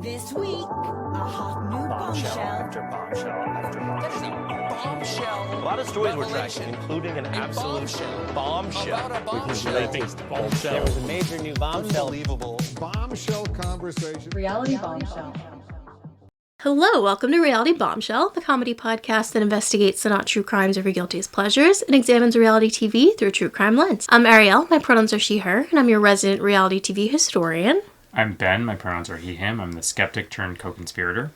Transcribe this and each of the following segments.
This week, a hot new bombshell. After bombshell after bombshell. A lot of stories were tracking, including an absolute bombshell. There was a major new bombshell. Unbelievable bombshell conversation. Reality bombshell. Hello, welcome to Reality Bombshell, the comedy podcast that investigates the not true crimes of your guiltiest pleasures and examines reality TV through a true crime lens. I'm Ariel, my pronouns are she, her, and I'm your resident reality TV historian. I'm Ben, my pronouns are he, him. I'm the skeptic turned co-conspirator.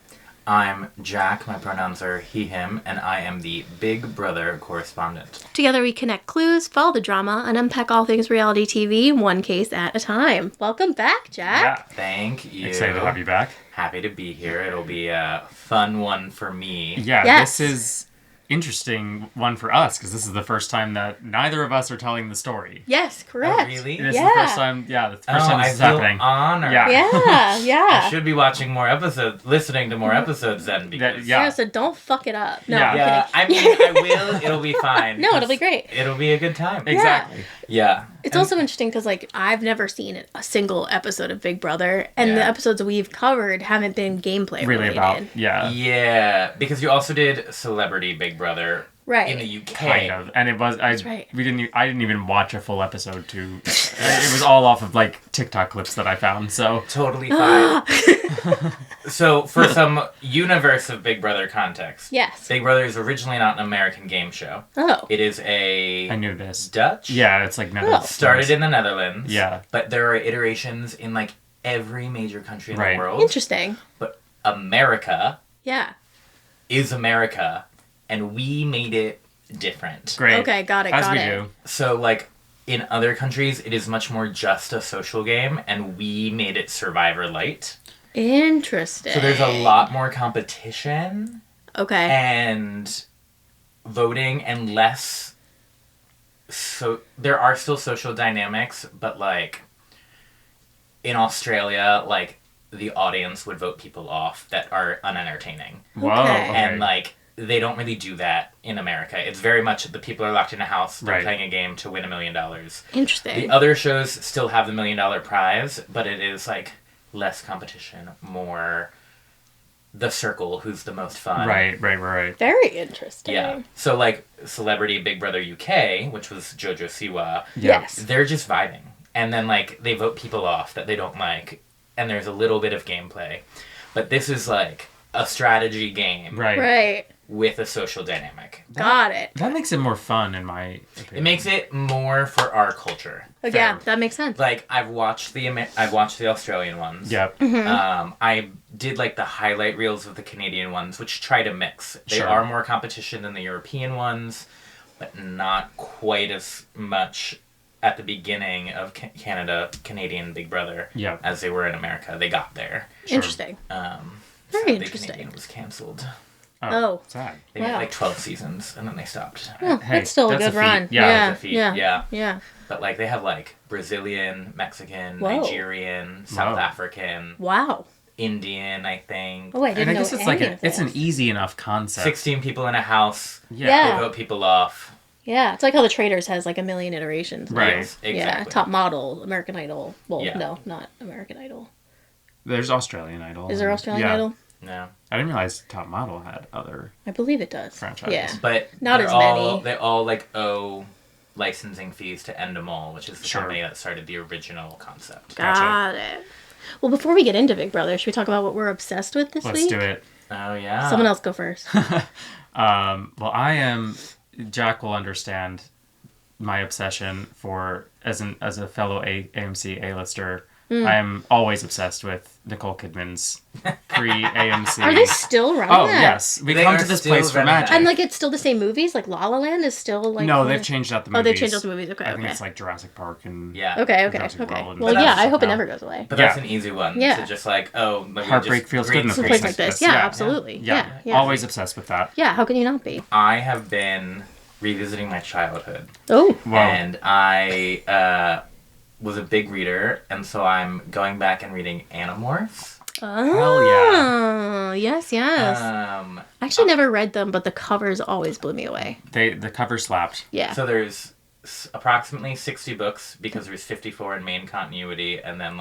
I'm Jack, my pronouns are he, him, and I am the Big Brother correspondent. Together we connect clues, follow the drama, and unpack all things reality TV, one case at a time. Welcome back, Jack. Yeah. Thank you. Excited to have you back. Happy to be here. It'll be a fun one for me. Yeah, Yes. This is interesting one for us because this is the first time that neither of us are telling the story. Yes, correct. Oh, really? This Yeah. is the first time, the first time I this is feel happening. honored. Yeah. Yeah. I should be watching more episodes, listening to more episodes then. Because Yeah, so don't fuck it up. No, Yeah. I'm Yeah, kidding. I mean, I will. It'll be fine. No, it'll be great. It'll be a good time. Exactly. Yeah. It's also interesting because, I've never seen a single episode of Big Brother, and the Yeah. episodes we've covered haven't been gameplay Really related. about, Yeah, because you also did Celebrity Big Brother Right. in the UK. kind of. And it was, right. I didn't even watch a full episode to, it was all off of, TikTok clips that I found, so. Totally fine. So, for some universe of Big Brother context, Yes. Big Brother is originally not an American game show. Oh. It is I knew this. Dutch. Yeah, it's like Netherlands. Started in the Netherlands. Yeah. But there are iterations in every major country in Right. the world. Interesting. But America Yeah. is America, and we made it different. Great. Okay, got it, As got we it. do. So, in other countries, it is much more just a social game, and we made it Survivor Light. Interesting. So there's a lot more competition Okay. and voting and less. So there are still social dynamics, but in Australia, the audience would vote people off that are unentertaining. Whoa. Okay. Okay. And they don't really do that in America. It's very much the people are locked in a house, they're Right. playing a game to win $1 million. Interesting. The other shows still have the $1 million prize, but it is less competition, more the circle, who's the most fun. Right. Very interesting. Yeah. So Celebrity Big Brother UK, which was Jojo Siwa, Yeah. Yes. they're just vibing. And then they vote people off that they don't like, and there's a little bit of gameplay. But this is a strategy game Right. with a social dynamic. Got it. That makes it more fun, in my opinion. It makes it more for our culture. Yeah, that makes sense. I've watched the Australian ones. Yep. I did the highlight reels of the Canadian ones, which try to mix. They Sure. are more competition than the European ones, but not quite as much at the beginning of Canadian Big Brother Yep. as they were in America. They got there. Interesting. Very Sadly, interesting. Canadian was cancelled. Oh. Sad. They Wow. made 12 seasons and then they stopped. Oh, Hey, that's still a that's good a feat. run. Yeah, Yeah. that's a feat. Yeah. Yeah. But they have Brazilian, Mexican, Whoa. Nigerian, South Wow. African, Wow. Indian, I think. Oh, I And didn't I know guess it's any of it's an this. easy enough concept. 16 people in a house. Yeah. They vote people off. Yeah, it's like how The Traitors has a million iterations. Right. Yes, Yeah, exactly. Top Model, American Idol. Well, Yeah. no, not American Idol. There's Australian Idol. Is there Australian Yeah. Idol? No. I didn't realize Top Model had other I believe it does. franchises. Yeah. But Not they're as all, many. They all owe licensing fees to Endemol, which is the Sure. company that started the original concept. Gotcha. Got it. Well, before we get into Big Brother, should we talk about what we're obsessed with this Let's week? do it. Oh yeah. Someone else go first. Well, Jack will understand my obsession as a fellow AMC A-lister. I am always obsessed with Nicole Kidman's pre-AMC. Are they still running Oh, that? yes. We They come are to this still place for running magic. that. And it's still the same movies? Like La La Land is still No, they've changed out the movies. Oh, they've changed out the movies. Okay, I think okay. it's Jurassic Park and... Yeah. Okay. Jurassic World and Well, stuff yeah, I hope it now. never goes away. But that's Yeah. an easy one. Yeah. To just let me Heartbreak just feels good in a Some place place like this. Yeah, absolutely. Yeah. Always obsessed with that. Yeah, how can you not be? I have been revisiting my childhood. Oh. Wow. And I was a big reader, and so I'm going back and reading Animorphs. Oh, yeah. Yes. I actually never read them, but the covers always blew me away. The cover slapped. Yeah. So there's approximately 60 books because there's 54 in main continuity, and then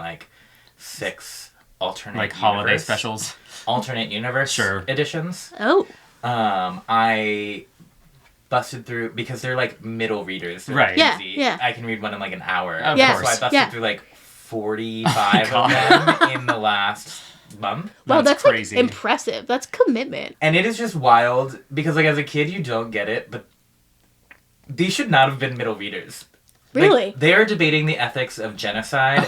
6 alternate holiday universe, specials. alternate universe Sure. editions. Oh. I busted through because they're like middle readers. They're Right. Yeah, easy. yeah. I can read one in like an hour. Of Yeah. So I course. busted Yeah. through like 45 of them in the last month. Wow, that's like crazy. impressive. That's commitment. And it is just wild because like as a kid you don't get it, but these should not have been middle readers. Really? Like, they are debating the ethics of genocide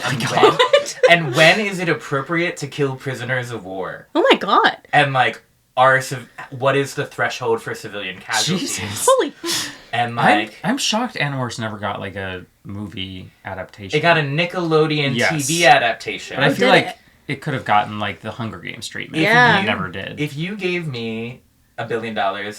and when is it appropriate to kill prisoners of war? Oh my god. And like what is the threshold for civilian casualties? Jesus. Holy. And like I'm shocked Animorphs never got like a movie adaptation. it got a Nickelodeon Yes. TV adaptation. But I feel did like it? it could have gotten like the Hunger Games treatment. Yeah. It never did. If you gave me $1 billion,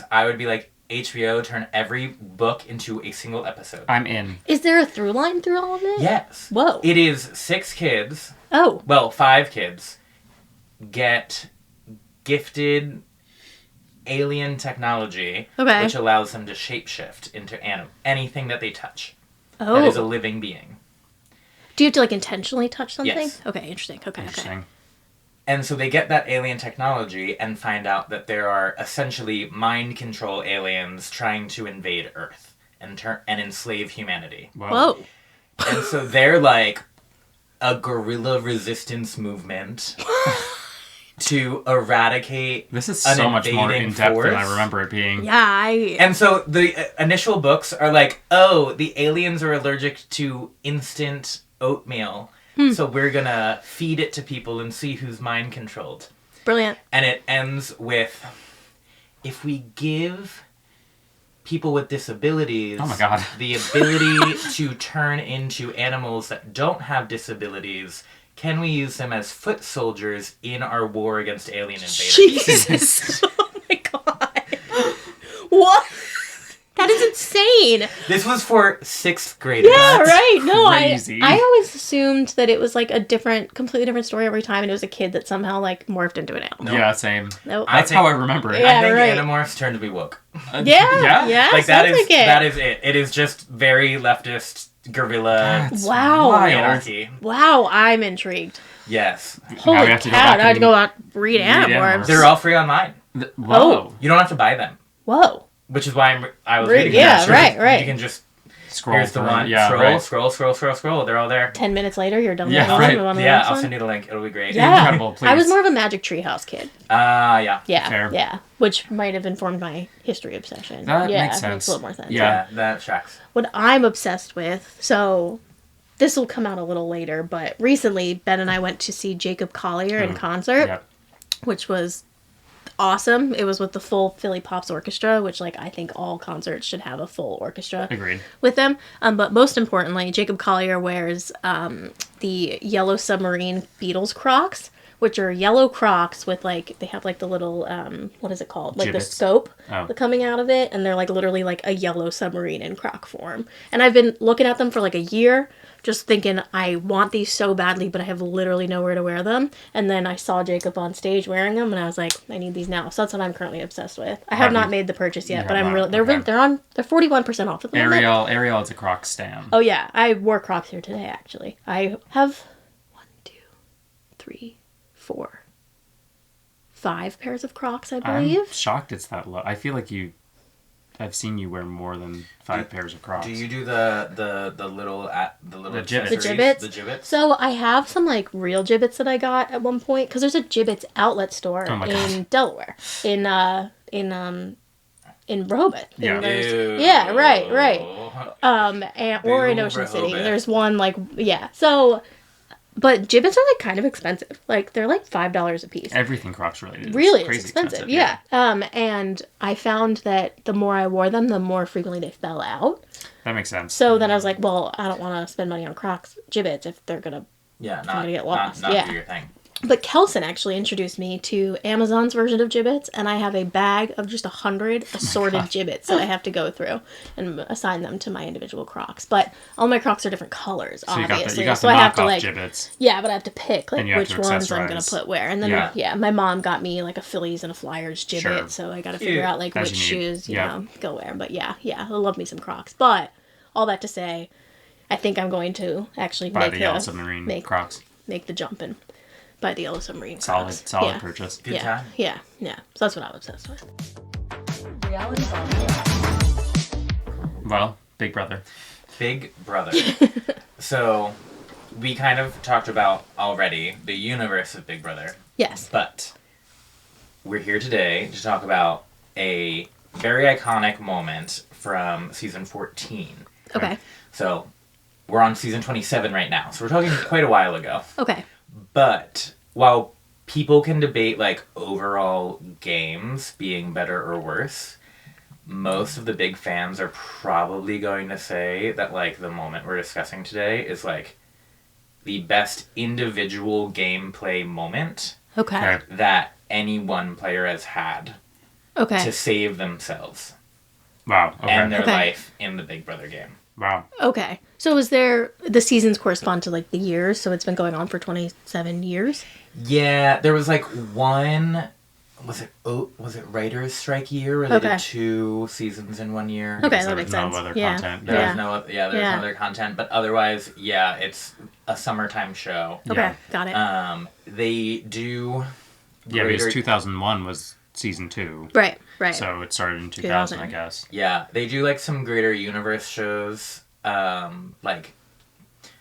I would be like, HBO, turn every book into a single episode. I'm in. Is there a through line through all of it? Yes. Whoa. It is 6 kids, Oh. well, 5 kids, get gifted alien technology, Okay. which allows them to shapeshift into anything that they touch. Oh. That is a living being. Do you have to like intentionally touch something? Yes. Okay, interesting. Okay. Interesting. And so they get that alien technology and find out that there are essentially mind control aliens trying to invade Earth and enslave humanity. Whoa. And so they're like a guerrilla resistance movement to eradicate This is an so much more invading in depth than I force. remember it being. Yeah, And so the initial books are like, oh, the aliens are allergic to instant oatmeal. So we're gonna feed it to people and see who's mind controlled. Brilliant. And it ends with, if we give people with disabilities Oh my God. the ability to turn into animals that don't have disabilities, can we use them as foot soldiers in our war against alien invaders? Jesus. Oh my god. What? That is insane. This was for 6th graders. Yeah, right. No, crazy. I always assumed that it was like a completely different story every time, and it was a kid that somehow like morphed into an animal. Yeah, same. Nope. That's how I remember it. Yeah. I think right. Animorphs turn to be woke. Yeah. Like that sounds is like it. that is it. It is just very leftist guerrilla That's Wow. wild. anarchy. Wow, I'm intrigued. Yes. Holy we cow! have to go Now back I have to and go out read read Animorphs. Animorphs. They're all free online. Whoa. You don't have to buy them, Whoa. which is why I was Right, reading yeah, them. right. You can just Scroll here's the through. one. Yeah, scroll, right. scroll. They're all there. 10 minutes later, you're done Yeah, with all right. of them on the Yeah, next I'll one? send you the link. It'll be great. Yeah. Incredible, I was please. more of a Magic Tree House kid. Yeah. Yeah, Fair. yeah, which might have informed my history obsession. That yeah, makes it sense. a little more sense. Yeah. Yeah, that tracks. What I'm obsessed with, so this will come out a little later, but recently Ben and I went to see Jacob Collier in concert, Yep. which was awesome. It was with the full Philly Pops Orchestra, which like I think all concerts should have a full orchestra Agreed. with them. But most importantly, Jacob Collier wears the yellow submarine Beatles Crocs, which are yellow Crocs with like they have like the little what is it called? Like Gibbets. the scope Oh. coming out of it, and they're like literally like a yellow submarine in Croc form. And I've been looking at them for like a year, just thinking I want these so badly, but I have literally nowhere to wear them. And then I saw Jacob on stage wearing them, and I was like, I need these now. So that's what I'm currently obsessed with. I have Have not you- made the purchase yet, You but have I'm not? really they're Okay. they're 41% off at the moment. Ariel is a Croc stan. Oh yeah, I wore Crocs here today. Actually, I have 1, 2, 3, 4, 5 pairs of Crocs, I I'm believe. shocked it's that low. I feel like I've seen you wear more than 5 pairs of Crocs. Do you do the little The gibbets. The accessories? gibbets? The gibbets? So I have some like real gibbets that I got at one point because there's a gibbets outlet store Oh my in God. Delaware, in Rehoboth. Yeah. Yeah, right. And or in Ew, Ocean City. Rehoboth. There's one like yeah. So, but gibbets are like kind of expensive. Like they're like $5 a piece. Everything Crocs related. It's Really, it's crazy expensive. Yeah. And I found that the more I wore them, the more frequently they fell out. That makes sense. So then I was like, well, I don't want to spend money on Crocs gibbets if they're gonna. Yeah, gonna get not lost. Yeah. do your thing. But Kelson actually introduced me to Amazon's version of gibbets, and I have a bag of just 100 assorted gibbets that I have to go through and assign them to my individual Crocs. But all my Crocs are different colors, So you obviously. got so the I have to knockoff like, gibbets. yeah, but I have to pick like And you have which to ones I'm gonna accessorize. put where. And then Yeah. my mom got me like a Phillies and a Flyers gibbet, Sure. so I got to figure Yeah. out like As which you need. shoes you Yeah. know go where. But yeah, I love me some Crocs. But all that to say, I think I'm going to actually Buy make the yellow submarine make Crocs. make the jump and buy the Yellow Submarine. Solid Cross. solid Yeah. purchase. Good Yeah. time. Yeah. Yeah. So that's what I was obsessed with. Reality bombshell. Well, Big Brother. Big Brother. So, we kind of talked about already the universe of Big Brother, Yes. but we're here today to talk about a very iconic moment from season 14. Okay. So, we're on season 27 right now, so we're talking quite a while ago. Okay. But while people can debate like overall games being better or worse, most of the big fans are probably going to say that like the moment we're discussing today is like the best individual gameplay moment Okay. Okay. that any one player has had Okay. to save themselves Wow. Okay. and their Okay. life in the Big Brother game. Wow. Okay. So is there the seasons correspond to like the years? So it's been going on for 27 years. Yeah, there was like one. Was it writer's strike year where they Okay. did 2 seasons in 1 year? Okay, Because that there makes was no sense. other Yeah. content. There Yeah. was no there's Yeah. no other content, but otherwise, yeah, it's a summertime show. Okay. Yeah. Got it. They do Yeah, because greater- 2001 was season 2. Right. Right. So it started in 2000, I 2000. guess. Yeah, they do like some greater universe shows. Like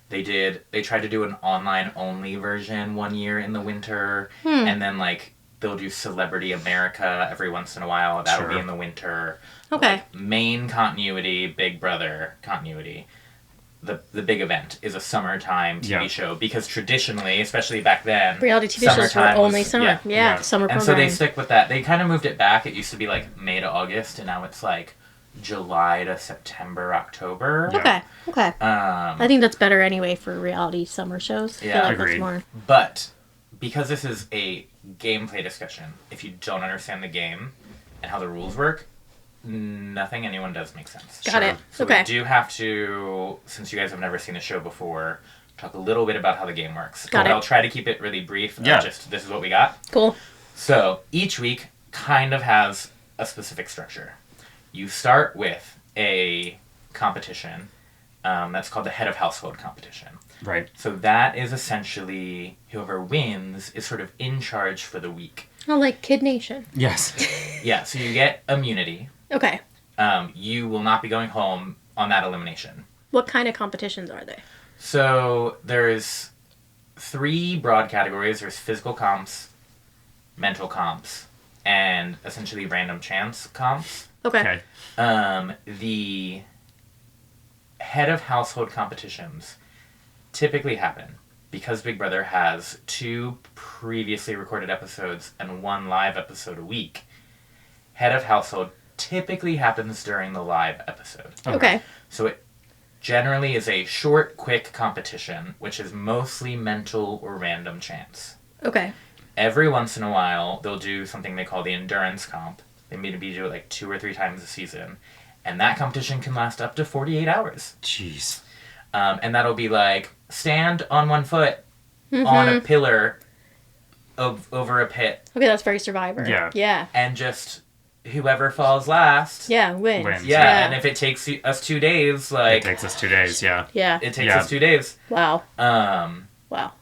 they tried to do an online only version 1 year in the winter, and then like they'll do Celebrity America every once in a while. That'll be Sure. in the winter. Okay. Like, main continuity, Big Brother continuity. The big event is a summertime TV Yeah. show because traditionally, especially back then, Reality TV shows were summertime only was- summer. yeah. Yeah. Summer And so programming. they stick with that. They kind of moved it back. It used to be like May to August, and now it's like July to September, October. Okay. Okay. Um, I think that's better anyway for reality summer shows. I Yeah, feel like that's agreed. more. but because this is a gameplay discussion, if you don't understand the game and how the rules work, nothing anyone does makes sense. Got it. So Okay. we do have to, since you guys have never seen the show before, talk a little bit about how the game works. Got But it. I'll try to keep it really brief. Yeah. Just this is what we got. Cool. So each week kind of has a specific structure. You start with a competition that's called the head of household competition. Right. So that is essentially whoever wins is sort of in charge for the week. Oh, like Kid Nation. Yes. Yeah, so you get immunity. Okay. You will not be going home on that elimination. What kind of competitions are they? So there's 3 broad categories. There's physical comps, mental comps, and essentially random chance comps. Okay. Okay. The head of household competitions typically happen because Big Brother has 2 previously recorded episodes and 1 live episode a week. Head of household typically happens during the live episode. Okay. So it generally is a short, quick competition, which is mostly mental or random chance. Okay. Every once in a while, they'll do something they call the endurance comp. They maybe do it like 2 or 3 times a season. And that competition can last up to 48 hours. Jeez. And that'll be like, stand on 1 foot on a pillar over a pit, Okay, that's very Survivor. Yeah. Yeah. and just whoever falls last. Yeah, wins. Wins. Yeah, Yeah. and if it takes us 2 days, It like, takes us 2 days, yeah. Yeah. it takes Yeah. us 2 days. Wow. Um, Wow.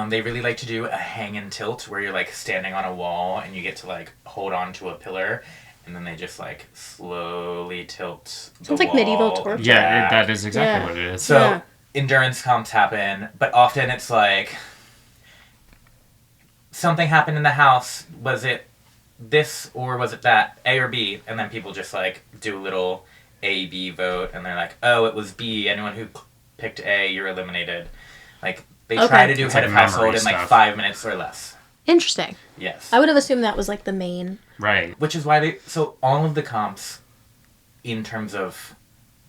They really like to do a hang and tilt where you're like standing on a wall and you get to like hold on to a pillar and then they just like slowly tilt the Sounds like medieval wall. torture. Yeah, that is exactly Yeah. what it is. So Yeah. endurance comps happen, but often it's like something happened in the house. Was it this or was it that? A or B? And then people just like do a little A-B vote and they're like, oh, it was B. Anyone who picked A, you're eliminated. Like they try Okay. to do It's head like of memory household in like stuff. 5 minutes or less. Interesting. Yes. I would have assumed that was like the main. Right. Which is why so all of the comps, in terms of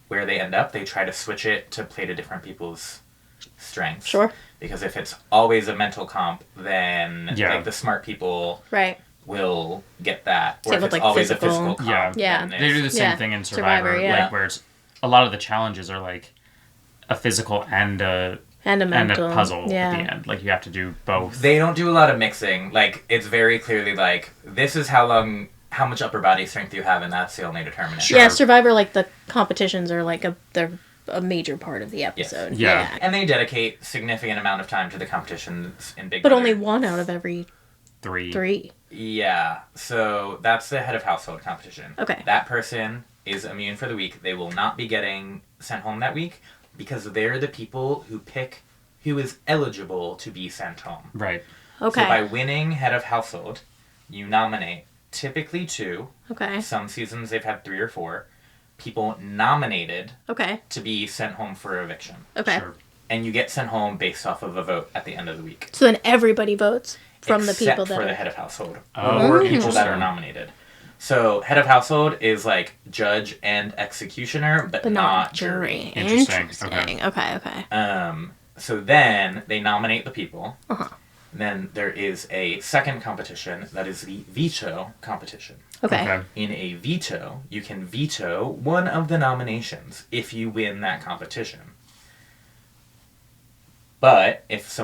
where they end up, they try to switch it to play to different people's strengths. Sure. Because if it's always a mental comp, then Yeah. like the smart people Right. will get that. Or Same if with, it's like, always physical. a physical comp, Yeah. Yeah. then They do the it's- same Yeah. thing in Survivor, Survivor, yeah. like where it's a lot of the challenges are like a physical and a And a mental. puzzle Yeah. at the end. Like you have to do both. They don't do a lot of mixing. Like it's very clearly like this is how much upper body strength you have, and that's the only determinant. Yeah, Survivor, like the competitions are like they're a major part of the episode. Yeah. And they dedicate significant amount of time to the competitions in Big But Brother. only one out of every three. Yeah. So that's the head of household competition. Okay. That person is immune for the week. They will not be getting sent home that week because they're the people who pick who is eligible to be sent home. Right. Okay. So by winning head of household, you nominate typically 2. Okay. Some seasons they've had 3 or 4 people nominated Okay. to be sent home for eviction. Okay. Sure. And you get sent home based off of a vote at the end of the week. So then everybody votes from the Except people that for are... the head of household. Oh, Or people interesting. that are nominated. So head of household is like judge and executioner, but not jury. Interesting. Okay. So then they nominate the people. Uh-huh. Then there is a second competition that is the veto competition. Okay. In a veto, you can veto one of the nominations if you win that competition. But if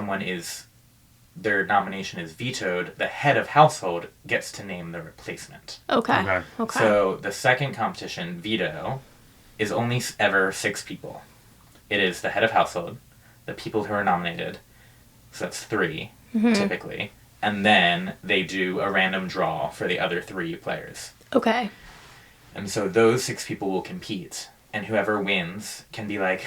their nomination is vetoed, the head of household gets to name the replacement. Okay. So the second competition, veto, is only ever 6 people. It is the head of household, the people who are nominated, so that's 3, typically, and then they do a random draw for the other 3 players. Okay. And so those 6 people will compete, and whoever wins can be like,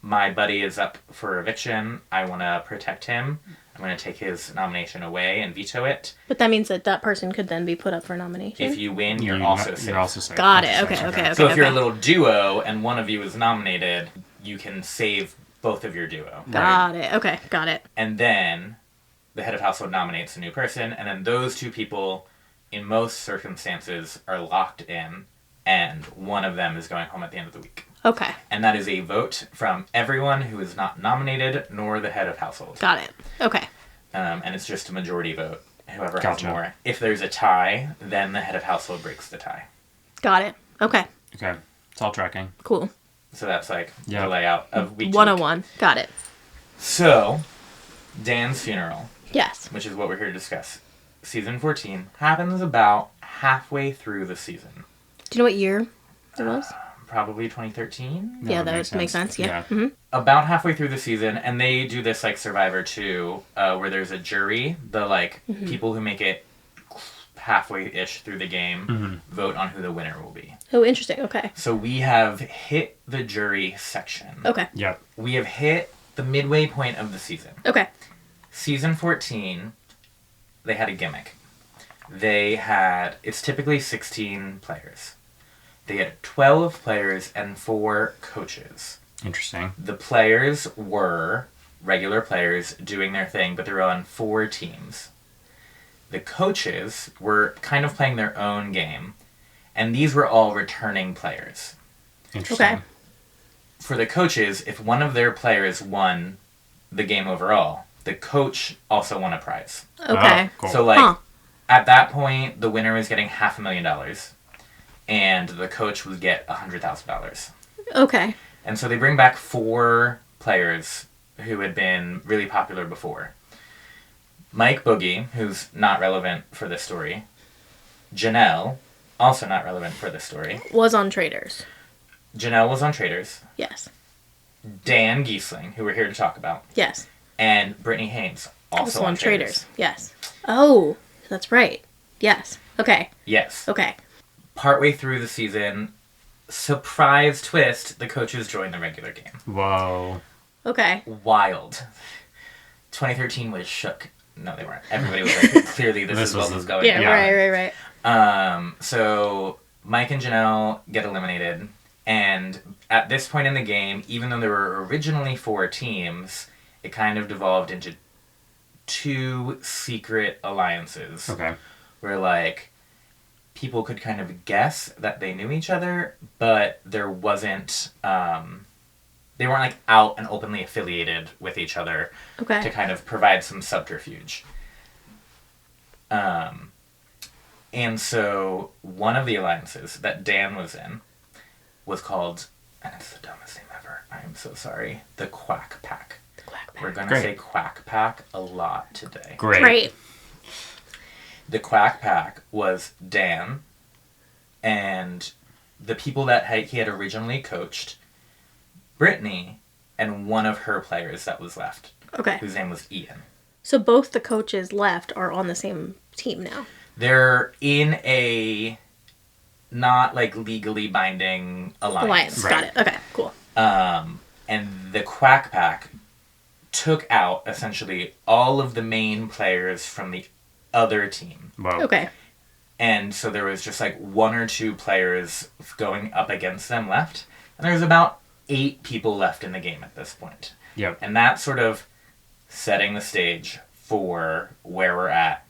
my buddy is up for eviction, I want to protect him, I'm going to take his nomination away and veto it. But that means that person could then be put up for nomination? If you win, you're also safe. You're also safe. Got it. Okay. So if you're a little duo and one of you is nominated, you can save both of your duo. Got it. Okay. Got it. And then the head of household nominates a new person, and then those 2 people, in most circumstances, are locked in, and one of them is going home at the end of the week. Okay. And that is a vote from everyone who is not nominated, nor the head of household. Got it. Okay. And it's just a majority vote, whoever Gotcha. has more. If there's a tie, then the head of household breaks the tie. Got it. Okay. Okay. It's all tracking. Cool. So that's like Yeah. the layout of week 101. Got it. So, Dan's funeral, Yes. which is what we're here to discuss, season 14, happens about halfway through the season. Do you know what year it was? Probably 2013? Yeah, that would make sense. Yeah. Mm-hmm. About halfway through the season, and they do this like Survivor 2, where there's a jury, the like people who make it halfway-ish through the game vote on who the winner will be. Oh, interesting. Okay. So we have hit the jury section. Okay. Yep. We have hit the midway point of the season. Okay. Season 14, they had a gimmick. It's typically 16 players. They had 12 players and 4 coaches. Interesting. The players were regular players doing their thing, but they were on 4 teams. The coaches were kind of playing their own game, and these were all returning players. Interesting. Okay. For the coaches, if one of their players won the game overall, the coach also won a prize. Okay. Oh, cool. So, like, at that point, the winner was getting $500,000, and the coach would get $100,000. Okay. And so they bring back 4 players who had been really popular before. Mike Boogie, who's not relevant for this story. Janelle, also not relevant for this story. Was on Traders. Janelle was on Traders. Yes. Dan Gheesling, who we're here to talk about. Yes. And Brittany Haynes, also on Traders. Yes. Oh, that's right. Yes. Okay. Yes. Okay. Partway through the season, surprise twist, the coaches joined the regular game. Whoa. Okay. Wild. 2013 was shook. No, they weren't. Everybody was like, clearly this is what was going Yeah, on. right. So Mike and Janelle get eliminated, and at this point in the game, even though there were originally 4 teams, it kind of devolved into 2 secret alliances. Okay. Where, like, people could kind of guess that they knew each other, but there wasn't, they weren't, like, out and openly affiliated with each other to kind of provide some subterfuge. And so one of the alliances that Dan was in was called, and it's the dumbest name ever, I'm so sorry, the Quack Pack. The Quack Pack. We're going to say Quack Pack a lot today. Great. The Quack Pack was Dan and the people that he had originally coached Brittany, and one of her players that was left, Okay. whose name was Ian. So both the coaches left are on the same team now. They're in a not like legally binding alliance. Got it. Okay, cool. And the Quack Pack took out essentially all of the main players from the other team. Wow. Okay. And so there was just like 1 or 2 players going up against them left. And there's about 8 people left in the game at this point. Yep. And that's sort of setting the stage for where we're at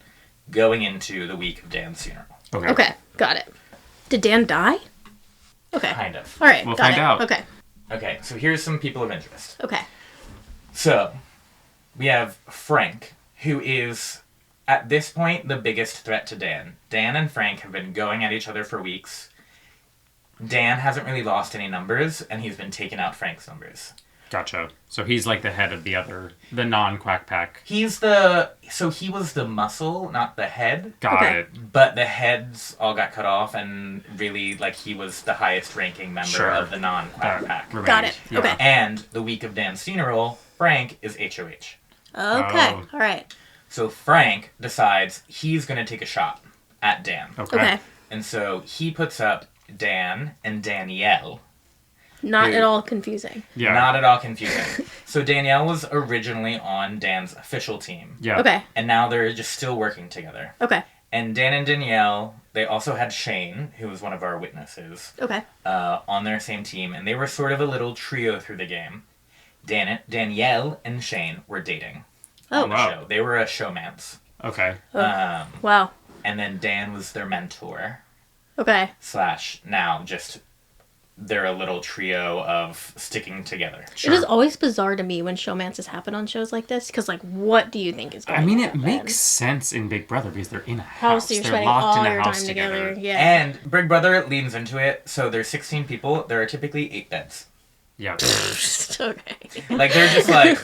going into the week of Dan's funeral. Okay, got it. Did Dan die? Okay. Kind of. All right, We'll got find it. out. Okay. Okay, so here's some people of interest. Okay. So, we have Frank, who is, at this point, the biggest threat to Dan. Dan and Frank have been going at each other for weeks. Dan hasn't really lost any numbers, and he's been taking out Frank's numbers. Gotcha. So he's like the head of the non-Quack Pack. He was the muscle, not the head. Got Okay. it. But the heads all got cut off, and really, like, he was the highest ranking member Sure. of the non-Quack That Pack. remained. Got it. Yeah. Okay. And the week of Dan's funeral, Frank is HOH. Okay. Oh. All right. So Frank decides he's going to take a shot at Dan. Okay. And so he puts up Dan and Danielle. Not Dude. at all confusing. Yeah. Not at all confusing. So Danielle was originally on Dan's official team. Yeah. Okay. And now they're just still working together. Okay. And Dan and Danielle, they also had Shane, who was one of our witnesses, Okay. on their same team. And they were sort of a little trio through the game. Danielle and Shane were dating Oh. on the Wow. show. They were a showmance. Okay. Wow. And then Dan was their mentor. Okay. / now just they're a little trio of sticking together. It is always bizarre to me when showmances happen on shows like this because, like, what do you think is going I on? mean, it makes sense in Big Brother because they're in a House, house. so you're They're spending locked all in a your house time together. together. Yeah. And Big Brother leans into it, so there's 16 people. There are typically 8 beds. Yeah. Okay. Like, they're just like,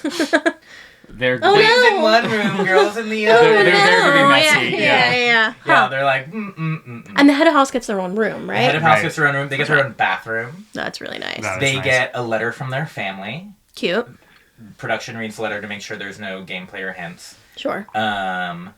They're Oh, boys no. in one room, girls in the They're other. there to be Oh, messy. Yeah. Yeah, Huh. they're like, And the head of house gets their own room, The head right? of house Right. gets their own room. They get their own bathroom. That's really nice. That is They nice. get a letter from their family. Cute. Production reads the letter to make sure there's no gameplay or hints. Sure. They're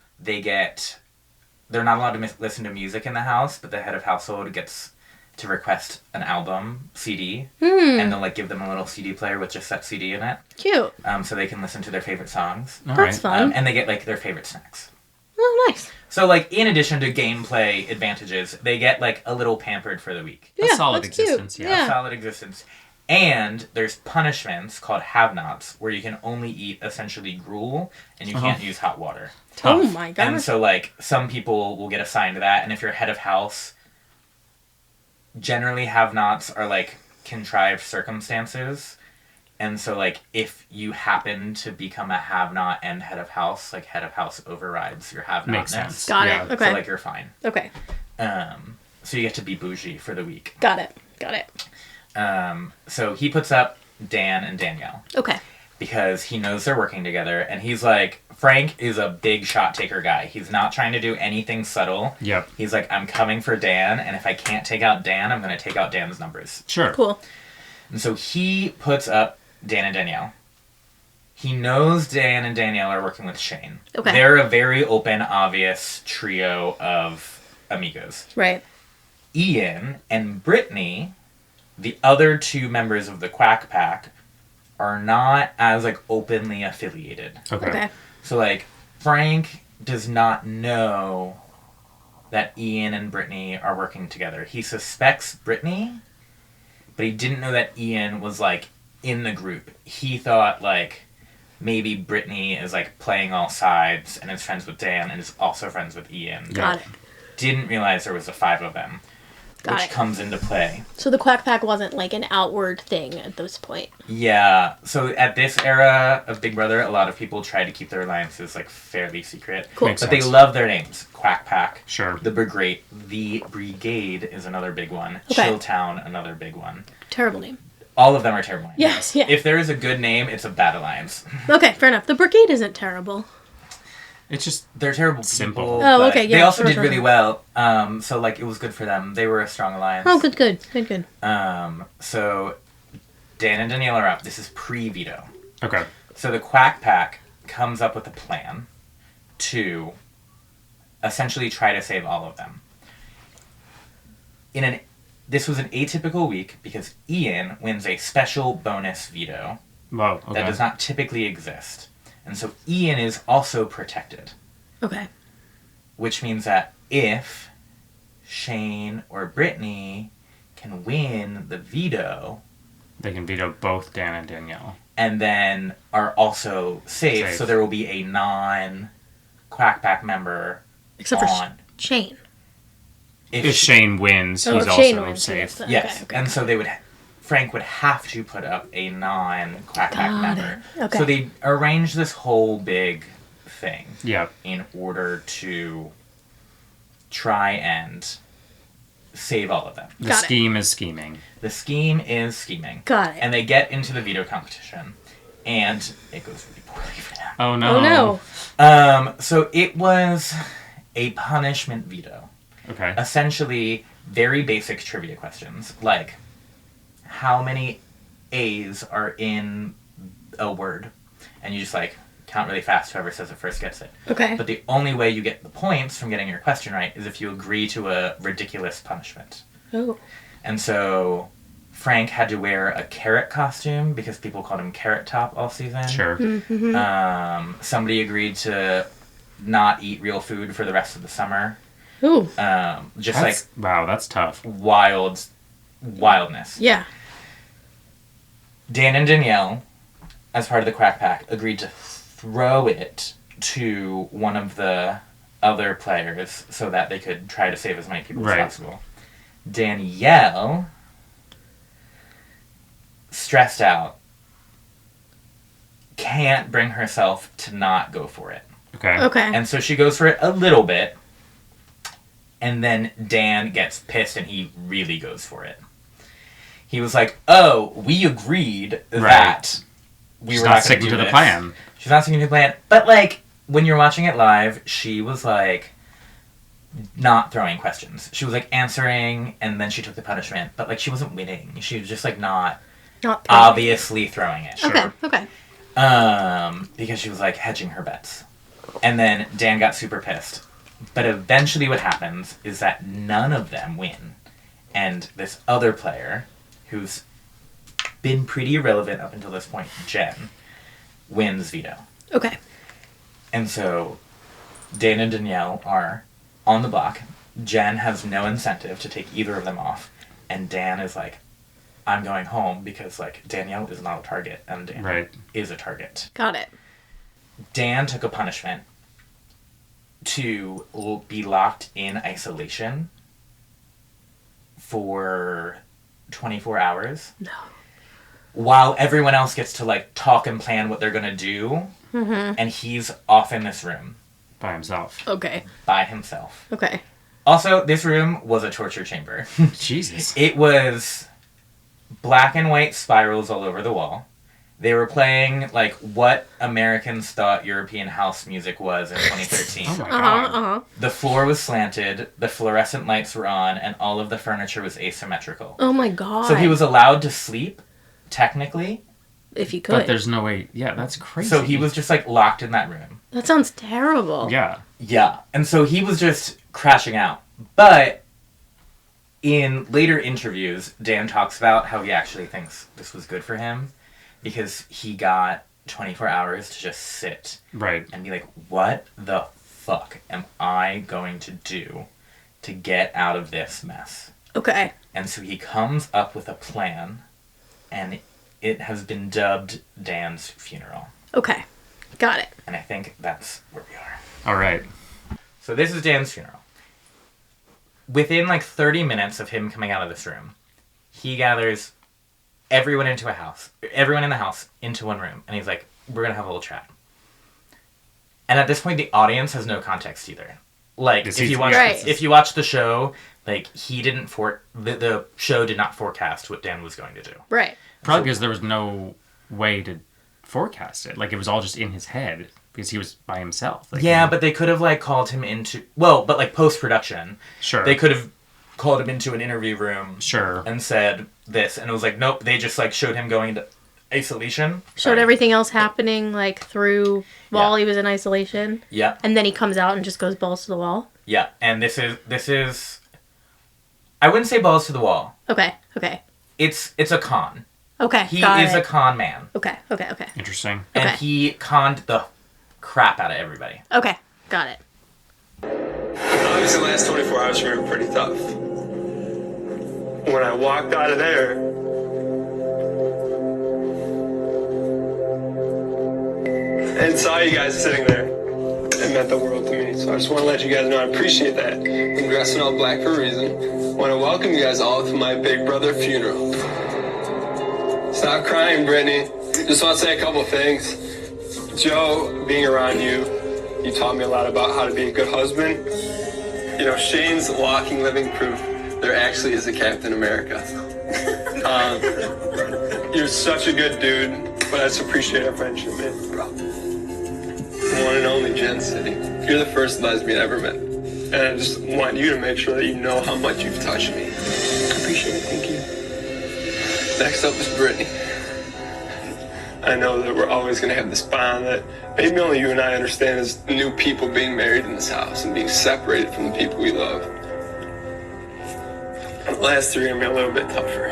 not allowed to listen to music in the house, but the head of household gets to request an album CD, and they'll like give them a little CD player with just that CD in it, Cute. so they can listen to their favorite songs, All That's right. fun. and they get like their favorite snacks. Oh, nice. So like in addition to gameplay advantages, they get like a little pampered for the week, A Yeah, solid that's cute. existence, yeah. Yeah. solid existence. And there's punishments called have-nots, where you can only eat essentially gruel, and you can't use hot water. Oh Tough. my god. And so, like, some people will get assigned to that, and if you're head of house, generally have-nots are, like, contrived circumstances. And so, like, if you happen to become a have-not and head of house, like, head of house overrides your have-notness. Makes sense. Got Yeah. it. Okay. So, like, you're fine. Okay. So you get to be bougie for the week. Got it. Got it. So he puts up Dan and Danielle. Okay. Because he knows they're working together, and he's like, Frank is a big shot taker guy. He's not trying to do anything subtle. Yep. He's like, I'm coming for Dan, and if I can't take out Dan, I'm going to take out Dan's numbers. Sure. Cool. And so he puts up Dan and Danielle. He knows Dan and Danielle are working with Shane. Okay. They're a very open, obvious trio of amigos. Right. Ian and Brittany, the other 2 members of the Quack Pack, are not as, like, openly affiliated. Okay. Okay. So, like, Frank does not know that Ian and Brittany are working together. He suspects Brittany, but he didn't know that Ian was, like, in the group. He thought, like, maybe Brittany is, like, playing all sides and is friends with Dan and is also friends with Ian. Got it. Didn't realize there was the 5 of them, Got which it. comes into play. So the Quack Pack wasn't like an outward thing at this point. Yeah, so at this era of Big Brother, a lot of people try to keep their alliances, like, fairly secret. Cool. Makes But they sense. love their names. Quack Pack. Sure. The Brigade is another big one. Okay. Chilltown, another big one. Terrible name. All of them are terrible names. Yes, yeah. If there is a good name, it's a bad alliance. Okay, fair enough. The Brigade isn't terrible. It's just They're terrible Simple. people. Oh, but okay, yeah, They also sure, did sure, really sure. well. So, like, it was good for them. They were a strong alliance. Oh, good. So Dan and Danielle are up. This is pre-veto. Okay. So the Quack Pack comes up with a plan to essentially try to save all of them. This was an atypical week because Ian wins a special bonus veto Whoa, okay. that does not typically exist. And so Ian is also protected. Okay. Which means that if Shane or Brittany can win the veto They can veto both Dan and Danielle. and then are also safe, Safe. so there will be a non-Quack Pack member Except for on. Shane. If Shane wins, Oh, he's if Shane also wins, safe. yes. Yes, Okay. and so Frank would have to put up a non-Quack Pack Got member. it. Okay. So they arranged this whole big thing Yeah. in order to try and save all of them. The Got it. scheme is scheming. The scheme is scheming. Got it. And they get into the veto competition, and it goes really poorly for them. Oh no. Oh no. So it was a punishment veto. Okay. Essentially, very basic trivia questions, like how many A's are in a word? And you just like count really fast, whoever says it first gets it. Okay. But the only way you get the points from getting your question right is if you agree to a ridiculous punishment. Oh. And so Frank had to wear a carrot costume because people called him Carrot Top all season. Sure. Somebody agreed to not eat real food for the rest of the summer. Ooh. Wow, that's tough. Wildness. Yeah. Dan and Danielle, as part of the Quack Pack, agreed to throw it to one of the other players so that they could try to save as many people Right. as possible. Danielle, stressed out, can't bring herself to not go for it. Okay. Okay. And so she goes for it a little bit, and then Dan gets pissed and he really goes for it. He was like, "Oh, we agreed that we She's were not not going sticking to to do the this." plan. She's not sticking to the plan. But, like, when you're watching it live, she was, like, not throwing questions. She was, like, answering, and then she took the punishment. But, like, she wasn't winning. She was just, like, not Not obviously throwing it. Okay. Okay. Because she was, like, hedging her bets. And then Dan got super pissed. But eventually what happens is that none of them win. And this other player, who's been pretty irrelevant up until this point, Jen, wins veto. Okay. And so Dan and Danielle are on the block. Jen has no incentive to take either of them off. And Dan is like, I'm going home because, like, Danielle is not a target and Dan is a target. Got it. Dan took a punishment to be locked in isolation for 24 hours. No. While everyone else gets to, like, talk and plan what they're going to do. Mm-hmm. And he's off in this room. By himself. Okay. By himself. Okay. Also, this room was a torture chamber. Jesus. It was black and white spirals all over the wall. They were playing, like, what Americans thought European house music was in 2013. Oh my god. The floor was slanted, the fluorescent lights were on, and all of the furniture was asymmetrical. Oh my god. So he was allowed to sleep, technically. If you could. But there's no way. Yeah, that's crazy. So he was just, like, locked in that room. That sounds terrible. Yeah. Yeah. And so he was just crashing out. But in later interviews, Dan talks about how he actually thinks this was good for him because he got 24 hours to just sit and be like, what the fuck am I going to do to get out of this mess? Okay. And so he comes up with a plan, and it has been dubbed Dan's funeral. Okay. Got it. And I think that's where we are. All right. So this is Dan's funeral. Within, like, 30 minutes of him coming out of this room, he gathers everyone in the house into one room. And he's like, we're going to have a little chat. And at this point, the audience has no context either. Like, if you watch the show, like, he didn't the show did not forecast what Dan was going to do. Right. Probably because there was no way to forecast it. Like, it was all just in his head because he was by himself. Like, yeah, but they could have, like, called him into... Well, but, like, post-production. Sure. They could have called him into an interview room. Sure. And said this, and it was like, nope, they just, like, showed him going into isolation. Showed everything else happening, like, through while Yeah. he was in isolation. Yeah. And then he comes out and just goes balls to the wall. Yeah, and this is I wouldn't say balls to the wall. Okay. It's a con. Okay, He got is it. a con man. Okay. Interesting. And Okay. he conned the crap out of everybody. Okay, got it. Obviously, the last 24 hours for me were pretty tough. When I walked out of there, and saw you guys sitting there, it meant the world to me. So I just want to let you guys know I appreciate that. I'm dressing all black for a reason. I want to welcome you guys all to my big brother funeral. Stop crying, Brittany. Just want to say a couple things. Joe, being around you, you taught me a lot about how to be a good husband. You know, Shane's walking living proof there actually is a Captain America. You're such a good dude, but I just appreciate our friendship, man. One and only Jen City. You're the first lesbian I ever met. And I just want you to make sure that you know how much you've touched me. I appreciate it, thank you. Next up is Brittany. I know that we're always going to have this bond that maybe only you and I understand as new people being married in this house and being separated from the people we love. The last three are going to be a little bit tougher.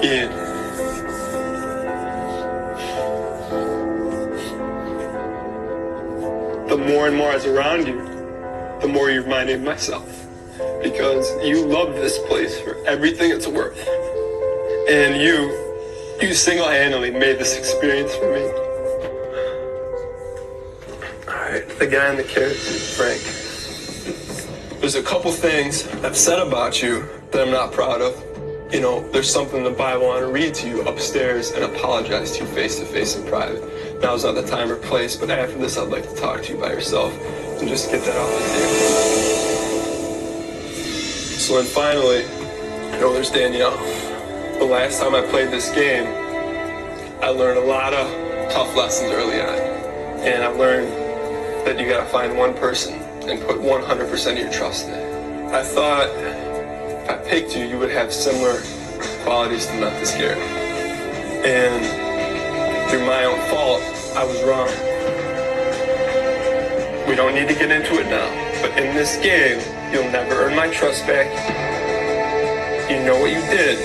Ian. The more and more I was around you, the more you reminded myself. Because you love this place for everything it's worth. And you single-handedly made this experience for me. Alright, the guy in the carrot suit, Frank. There's a couple things I've said about you that I'm not proud of. You know, there's something in the Bible I want to read to you upstairs and apologize to you face-to-face in private. Now's not the time or place, but after this I'd like to talk to you by yourself and just get that off with you. So then finally, you know, there's Danielle. The last time I played this game, I learned a lot of tough lessons early on. And I learned that you gotta find one person and put 100% of your trust in it. I thought if I picked you, you would have similar qualities to Memphis Garrett. And through my own fault, I was wrong. We don't need to get into it now, but in this game, you'll never earn my trust back. You know what you did.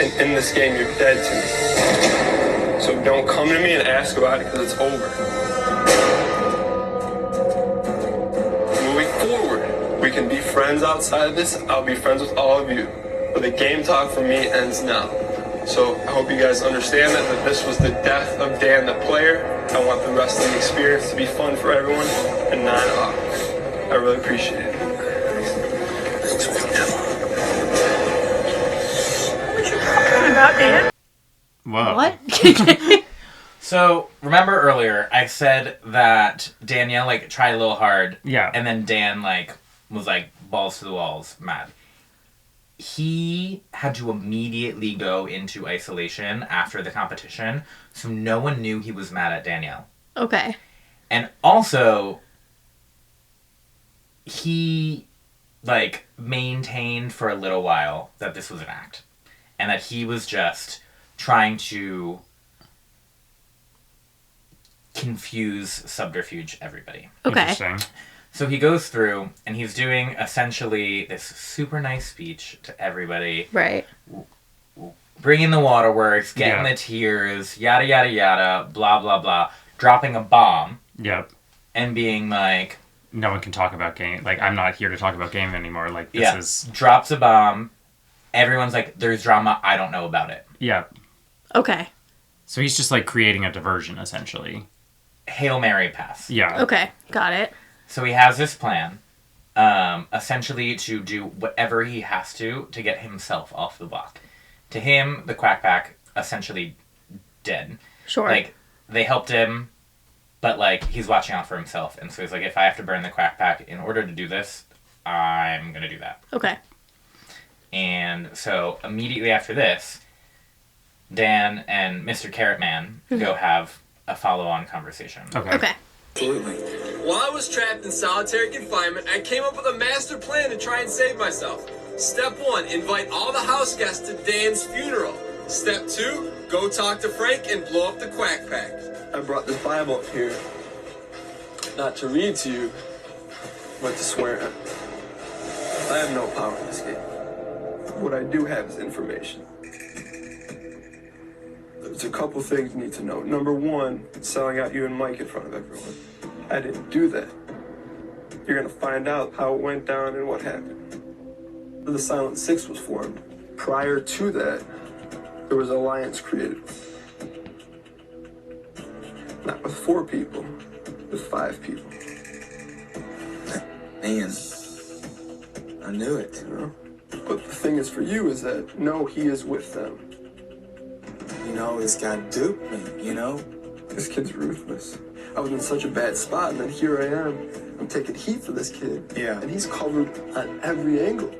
And in this game, you're dead to me. So don't come to me and ask about it because it's over. Moving forward, we can be friends outside of this. I'll be friends with all of you. But the game talk for me ends now. So I hope you guys understand that this was the death of Dan the player. I want the rest of the experience to be fun for everyone and not awkward. I really appreciate it. Thanks for coming. Whoa. What? So, remember earlier, I said that Danielle, like, tried a little hard. Yeah. And then Dan, like, was, like, balls to the walls, mad. He had to immediately go into isolation after the competition, so no one knew he was mad at Danielle. Okay. And also, he, like, maintained for a little while that this was an act. And that he was just trying to confuse, subterfuge everybody. Okay. Interesting. So he goes through, and he's doing essentially this super nice speech to everybody. Right. Bringing the waterworks, getting the tears, yada, yada, yada, blah, blah, blah. Dropping a bomb. Yep. And being like... No one can talk about game. Like, I'm not here to talk about game anymore. Like, this is... Drops a bomb. Everyone's like, there's drama, I don't know about it. Yeah. Okay. So he's just, like, creating a diversion, essentially. Hail Mary pass. Yeah. Okay. Got it. So he has this plan, essentially to do whatever he has to get himself off the block. To him, the Quackpack, essentially dead. Sure. Like, they helped him, but, like, he's watching out for himself. And so he's like, if I have to burn the Quackpack in order to do this, I'm going to do that. Okay. And so immediately after this, Dan and Mr. Carrot Man go have a follow-on conversation. Okay. Okay. Absolutely. While I was trapped in solitary confinement, I came up with a master plan to try and save myself. Step 1, invite all the house guests to Dan's funeral. Step 2, go talk to Frank and blow up the quack pack. I brought this Bible up here, not to read to you, but to swear at. I have no power in this game. What I do have is information. There's a couple things you need to know. Number 1, selling out you and Mike in front of everyone. I didn't do that. You're gonna find out how it went down and what happened. The Silent Six was formed. Prior to that, there was an alliance created. Not with 4 people, with 5 people. Man, I knew it. You know? But the thing is for you is that, no, he is with them. You know, this guy duped me, you know? This kid's ruthless. I was in such a bad spot, and then here I am. I'm taking heat for this kid. Yeah. And he's covered on every angle.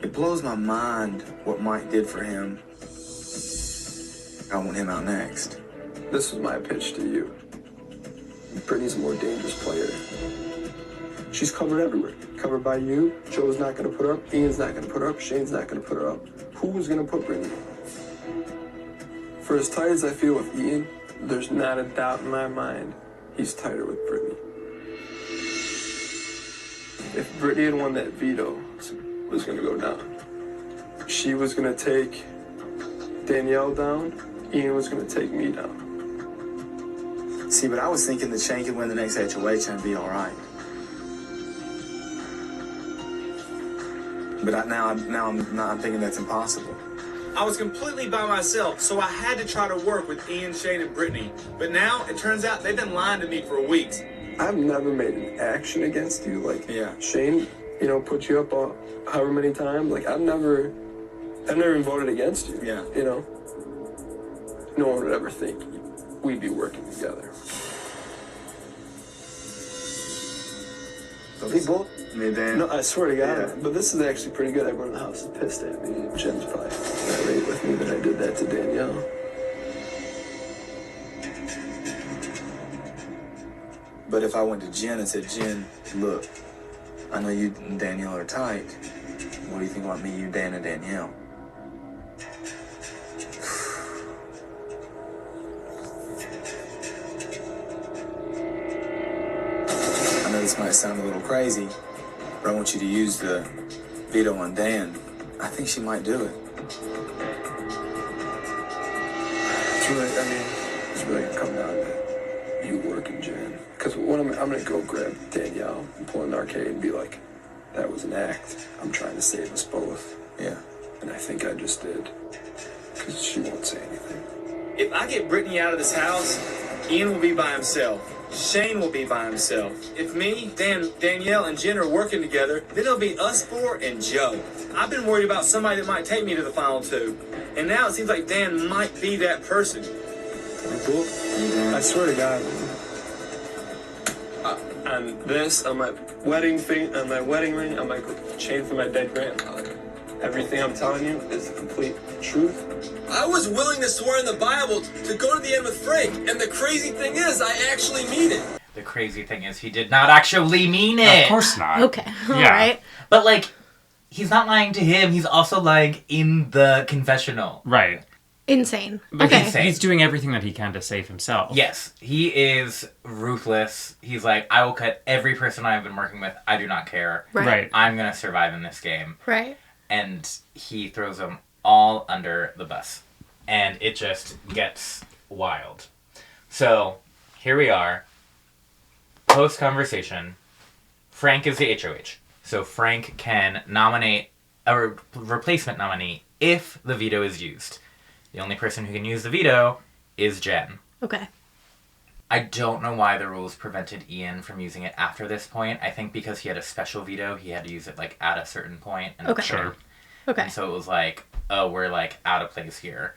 It blows my mind what Mike did for him. I want him out next. This was my pitch to you. Brittany's a more dangerous player. She's covered everywhere. Covered by you. Joe's not going to put her up. Ian's not going to put her up. Shane's not going to put her up. Who's going to put Brittany? For as tight as I feel with Ian, there's not a doubt in my mind he's tighter with Brittany. If Brittany had won that veto, it was going to go down. She was going to take Danielle down. Ian was going to take me down. See, but I was thinking that Shane could win the next HOH and be all right. But I'm thinking that's impossible. I was completely by myself, so I had to try to work with Ian, Shane, and Brittany. But now, it turns out they've been lying to me for weeks. I've never made an action against you. Like, yeah. Shane, you know, put you up however many times. Like, I've never even voted against you. Yeah. You know? No one would ever think we'd be working together. People? Me, Dan. No, I swear to God. Yeah. But this is actually pretty good. Everyone in the house is pissed at me. Jen's probably irate with me that I did that to Danielle. But if I went to Jen and said, Jen, look, I know you and Danielle are tight. What do you think about me, you, Dan, and Danielle? I know this might sound a little crazy, but I want you to use the veto on Dan. I think she might do it. It's really gonna come down to you working, Jen. Because what I'm gonna go grab Danielle and pull in the arcade and be like, that was an act. I'm trying to save us both. Yeah. And I think I just did. Because she won't say anything. If I get Brittany out of this house, Ian will be by himself. Shane will be by himself. If me, Dan, Danielle, and Jen are working together, then it'll be us 4 and Joe. I've been worried about somebody that might take me to the final 2. And now it seems like Dan might be that person. I swear to God. On this, on my wedding ring, on my chain from my dead grandfather. Everything I'm telling you is the complete truth. I was willing to swear in the Bible to go to the end with Frank, and the crazy thing is, I actually mean it. The crazy thing is, he did not actually mean it. Of course not. Okay, alright. But, like, he's not lying to him, he's also lying in the confessional. Right. Insane. But Okay. he's doing everything that he can to save himself. Yes, he is ruthless. He's like, I will cut every person I've been working with. I do not care. Right. I'm going to survive in this game. Right. And he throws them all under the bus. And it just gets wild. So, here we are. Post-conversation. Frank is the HOH. So Frank can nominate a replacement nominee if the veto is used. The only person who can use the veto is Jen. Okay. I don't know why the rules prevented Ian from using it after this point. I think because he had a special veto, he had to use it, like, at a certain point. And Okay. Sure. Okay. And so it was like, oh, we're, like, out of place here.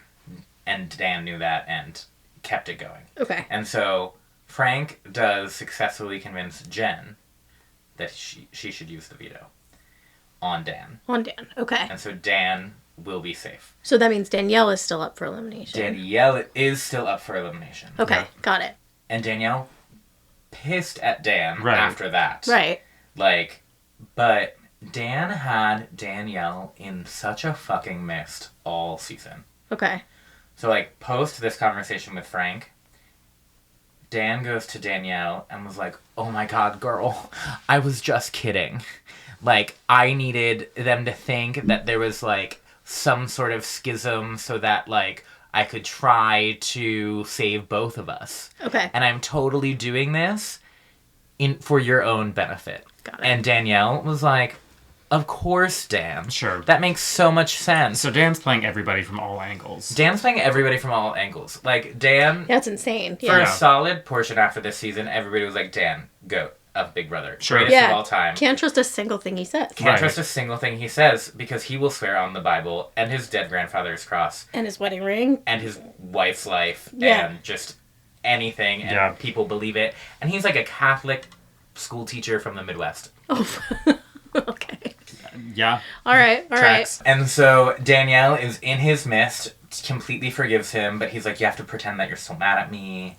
And Dan knew that and kept it going. Okay. And so Frank does successfully convince Jen that she should use the veto on Dan. On Dan. Okay. And so Dan will be safe. So that means Danielle is still up for elimination. Danielle is still up for elimination. Okay, Yeah. got it. And Danielle pissed at Dan Right. after that. Right. Like, but Dan had Danielle in such a fucking mist all season. Okay. So, like, post this conversation with Frank, Dan goes to Danielle and was like, oh my god, girl, I was just kidding. Like, I needed them to think that there was, like, some sort of schism so that, like, I could try to save both of us. Okay. And I'm totally doing this for your own benefit. Got it. And Danielle was like, of course, Dan. Sure. That makes so much sense. So Dan's playing everybody from all angles. Dan's playing everybody from all angles. Like, Dan, That's insane. for Yeah. a solid portion after this season, everybody was like, Dan, GOAT of Big Brother. Sure. Greatest of Yeah. all time. Can't trust a single thing he says. Can't Right. trust a single thing he says because he will swear on the Bible and his dead grandfather's cross And his wedding ring. and his wife's life Yeah. and just anything, and Yeah. people believe it. And he's like a Catholic school teacher from the Midwest. Oh. Okay. Yeah. All right. All right. Tracks. And so Danielle is in his midst, completely forgives him, but he's like, you have to pretend that you're still mad at me.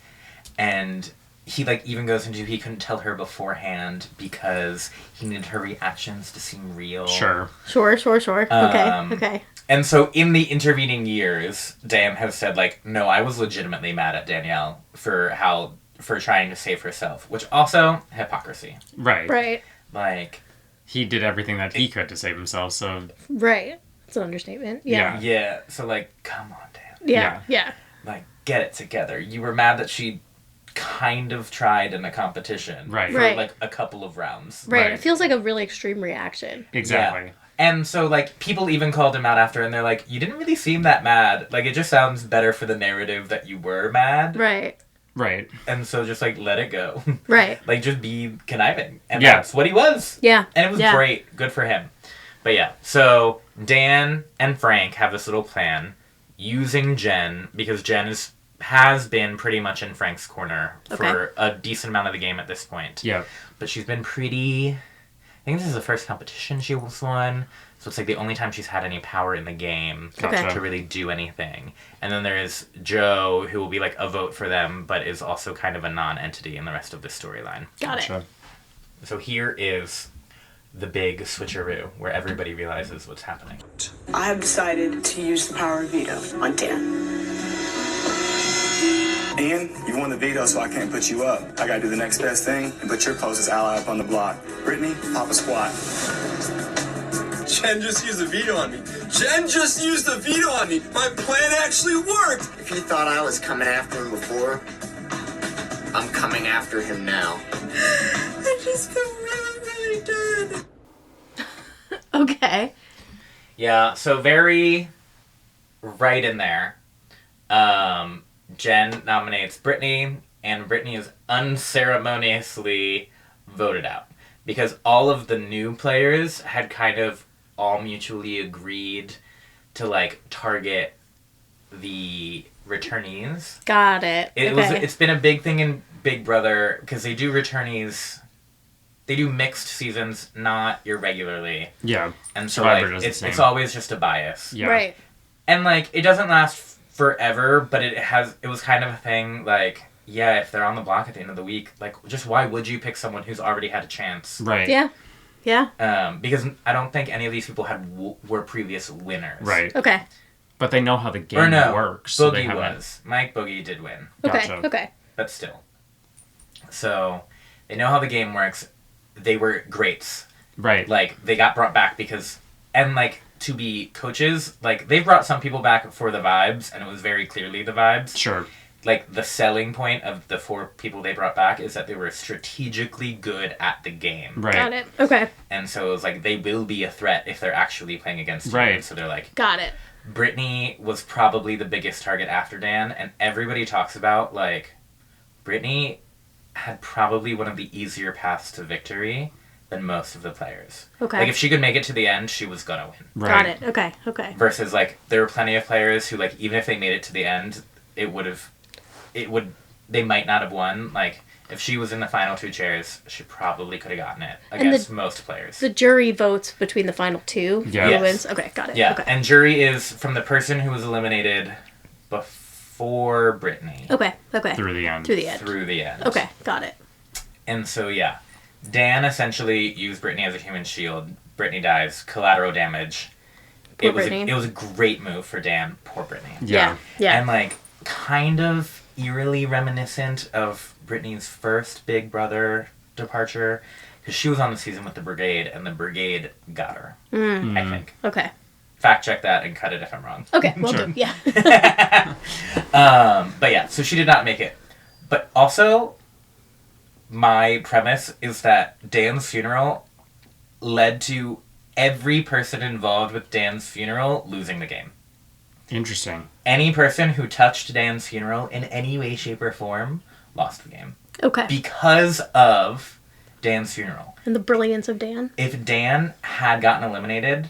And he, like, even goes into he couldn't tell her beforehand because he needed her reactions to seem real. Sure. Sure. Okay. Okay. And so in the intervening years, Dan has said, like, no, I was legitimately mad at Danielle for trying to save herself, which also, hypocrisy. Right. Right. Like, He did everything that he could to save himself, so... Right. It's an understatement. Yeah. yeah, so, like, come on, Dan. Yeah. Like, get it together. You were mad that she kind of tried in a competition. Right. For, Right. like, a couple of rounds. Right. Right. It feels like a really extreme reaction. Exactly. Yeah. And so, like, people even called him out after, and they're like, you didn't really seem that mad. Like, it just sounds better for the narrative that you were mad. Right. Right. And so just, like, let it go. Right. Like, just be conniving. And Yeah. that's what he was. Yeah. And it was Yeah. great. Good for him. But yeah, so Dan and Frank have this little plan using Jen, because Jen has been pretty much in Frank's corner for a decent amount of the game at this point. Yeah. But she's been pretty... I think this is the first competition she was won, so it's like the only time she's had any power in the game Gotcha. to really do anything. And then there is Joe, who will be like a vote for them, but is also kind of a non-entity in the rest of the storyline. Got it. Gotcha. So here is the big switcheroo, where everybody realizes what's happening. I have decided to use the power of veto on Dan. Ian, you won the veto, so I can't put you up. I gotta do the next best thing and put your closest ally up on the block. Brittany, pop a squat. Jen just used the veto on me. Jen just used the veto on me. My plan actually worked. If you thought I was coming after him before, I'm coming after him now. I just feel really, really good. Okay. Yeah, so very right in there. Jen nominates Brittany, and Brittany is unceremoniously voted out. Because all of the new players had kind of all mutually agreed to, like, target the returnees. Got it. It's been a big thing in Big Brother, because they do returnees... They do mixed seasons, not irregularly. Yeah. And so, Survivor like, does the it's same. always just a bias. Yeah. Right. And, like, it doesn't last forever, but it was kind of a thing, like, yeah, if they're on the block at the end of the week, like, just why would you pick someone who's already had a chance? Right. Yeah. Yeah. Because I don't think any of these people were previous winners. Right. Okay. But they know how the game Or no, works. So they Boogie haven't... was. Mike Boogie did win. Okay. Gotcha. Okay. But still. So, they know how the game works. They were greats. Right. Like, they got brought back because... And, like, to be coaches, like, they brought some people back for the vibes, and it was very clearly the vibes. Sure. Like, the selling point of the 4 people they brought back is that they were strategically good at the game. Right. Got it. Okay. And so it was like, they will be a threat if they're actually playing against you. Right. And so they're like... Got it. Brittany was probably the biggest target after Dan, and everybody talks about, like, Brittany had probably one of the easier paths to victory than most of the players. Okay. Like, if she could make it to the end, she was gonna win. Right. Got it. Okay. Okay. Versus, like, there were plenty of players who, like, even if they made it to the end, they might not have won. Like, if she was in the final 2 chairs, she probably could have gotten it against most players. The jury votes between the final 2. Yeah. Who Yes. wins? Okay. Got it. Yeah, Okay. and jury is from the person who was eliminated before Brittany. Okay. Okay. Through the end. Through the end. Through the end. Okay. Got it. And so, yeah. Dan essentially used Brittany as a human shield. Brittany dies. Collateral damage. Poor It was Brittany. it was a great move for Dan. Poor Brittany. Yeah. And, like, kind of eerily reminiscent of Brittany's first Big Brother departure. Because she was on the season with the Brigade, and the Brigade got her. I think. Okay. Fact check that and cut it if I'm wrong. Okay, will do. Yeah. But yeah, so she did not make it. But also, my premise is that Dan's funeral led to every person involved with Dan's funeral losing the game. Interesting. Any person who touched Dan's funeral in any way, shape, or form lost the game. Okay. Because of Dan's funeral. And the brilliance of Dan. If Dan had gotten eliminated,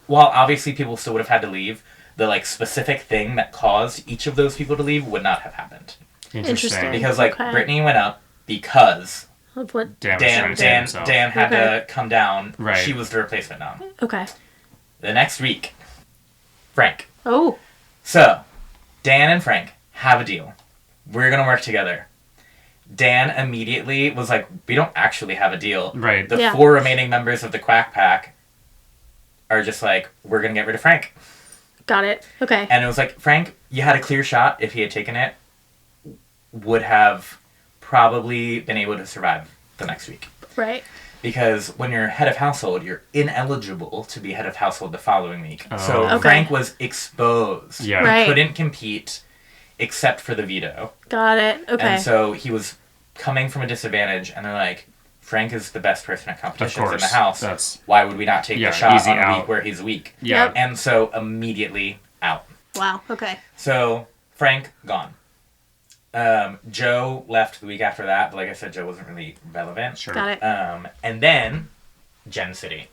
while obviously people still would have had to leave, the like specific thing that caused each of those people to leave would not have happened. Interesting. Because like Okay. Brittany went up because Of what? Dan was trying to save himself. Dan had Okay. to come down. Right. She was the replacement nom. Okay. The next week, Frank. Oh. So, Dan and Frank have a deal. We're going to work together. Dan immediately was like, we don't actually have a deal. Right. The Yeah. 4 remaining members of the Quack Pack are just like, we're going to get rid of Frank. Got it. Okay. And it was like, Frank, you had a clear shot if he had taken it, would have probably been able to survive the next week. Right. Because when you're head of household, you're ineligible to be head of household the following week. Oh. So Okay. Frank was exposed. Yeah. Right. He couldn't compete except for the veto. Got it. Okay. And so he was coming from a disadvantage, and they're like, Frank is the best person at competitions in the course. house. That's- Why would we not take Yeah, the shot easy on a out. week where he's weak? Yeah. Yep. And so immediately out. Wow. Okay. So Frank gone. Joe left the week after that, but like I said, Joe wasn't really relevant. Sure. Got it. And then Gen City.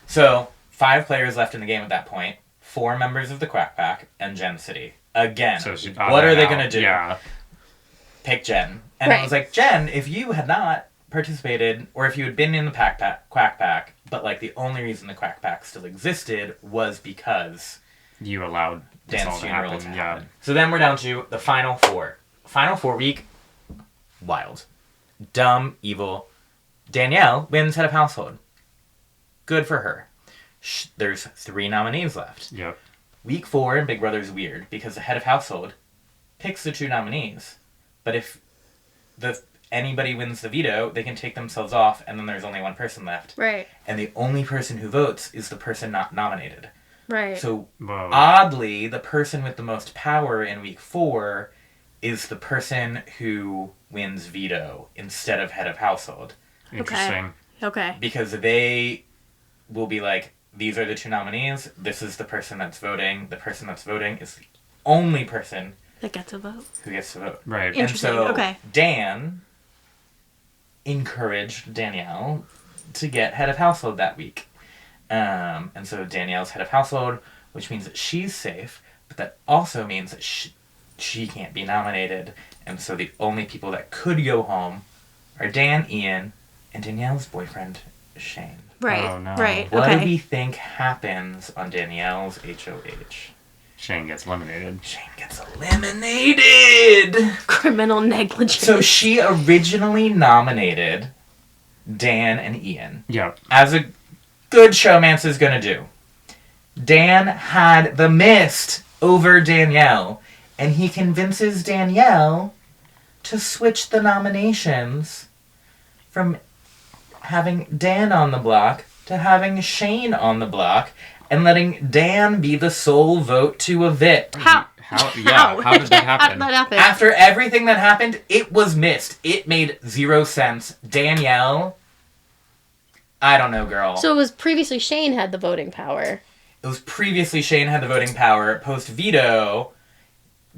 So 5 players left in the game at that point. 4 members of the Quack Pack and Gen City. Again, So she- what are they out. going to do? Yeah. Pick Jen. And I was like, Jen, if you had not participated, or if you had been in the Quack Pack, but like the only reason the Quack Pack still existed was because You allowed this all Dan's to funeral happen. to Yeah. happen. So then we're down to the final 4. Final 4 week, wild. Dumb, evil. Danielle wins head of household. Good for her. There's 3 nominees left. Yep. Week 4 in Big Brother's weird because the head of household picks the 2 nominees. But if anybody wins the veto, they can take themselves off, and then there's only 1 person left. Right. And the only person who votes is the person not nominated. Right. So, Whoa. oddly, the person with the most power in week 4 is the person who wins veto instead of head of household. Interesting. Okay. Because they will be like, these are the 2 nominees, this is the person that's voting, the person that's voting is the only person That gets a vote. who gets to vote. Right. And Interesting. so Okay. Dan encouraged Danielle to get head of household that week. And so Danielle's head of household, which means that she's safe, but that also means that she can't be nominated. And so the only people that could go home are Dan, Ian, and Danielle's boyfriend, Shane. Right. Oh, no. Right. What Okay. do we think happens on Danielle's HOH? Shane gets eliminated. Shane gets eliminated! Criminal negligence. So she originally nominated Dan and Ian. Yep. As a good showmance is gonna do. Dan had the mist over Danielle, and he convinces Danielle to switch the nominations from having Dan on the block to having Shane on the block, and letting Dan be the sole vote to evict. How? Yeah, how did that happen? How did that happen? After everything that happened, it was missed. It made 0 sense. Danielle, I don't know, girl. So it was previously Shane had the voting power. It was previously Shane had the voting power. Post-veto,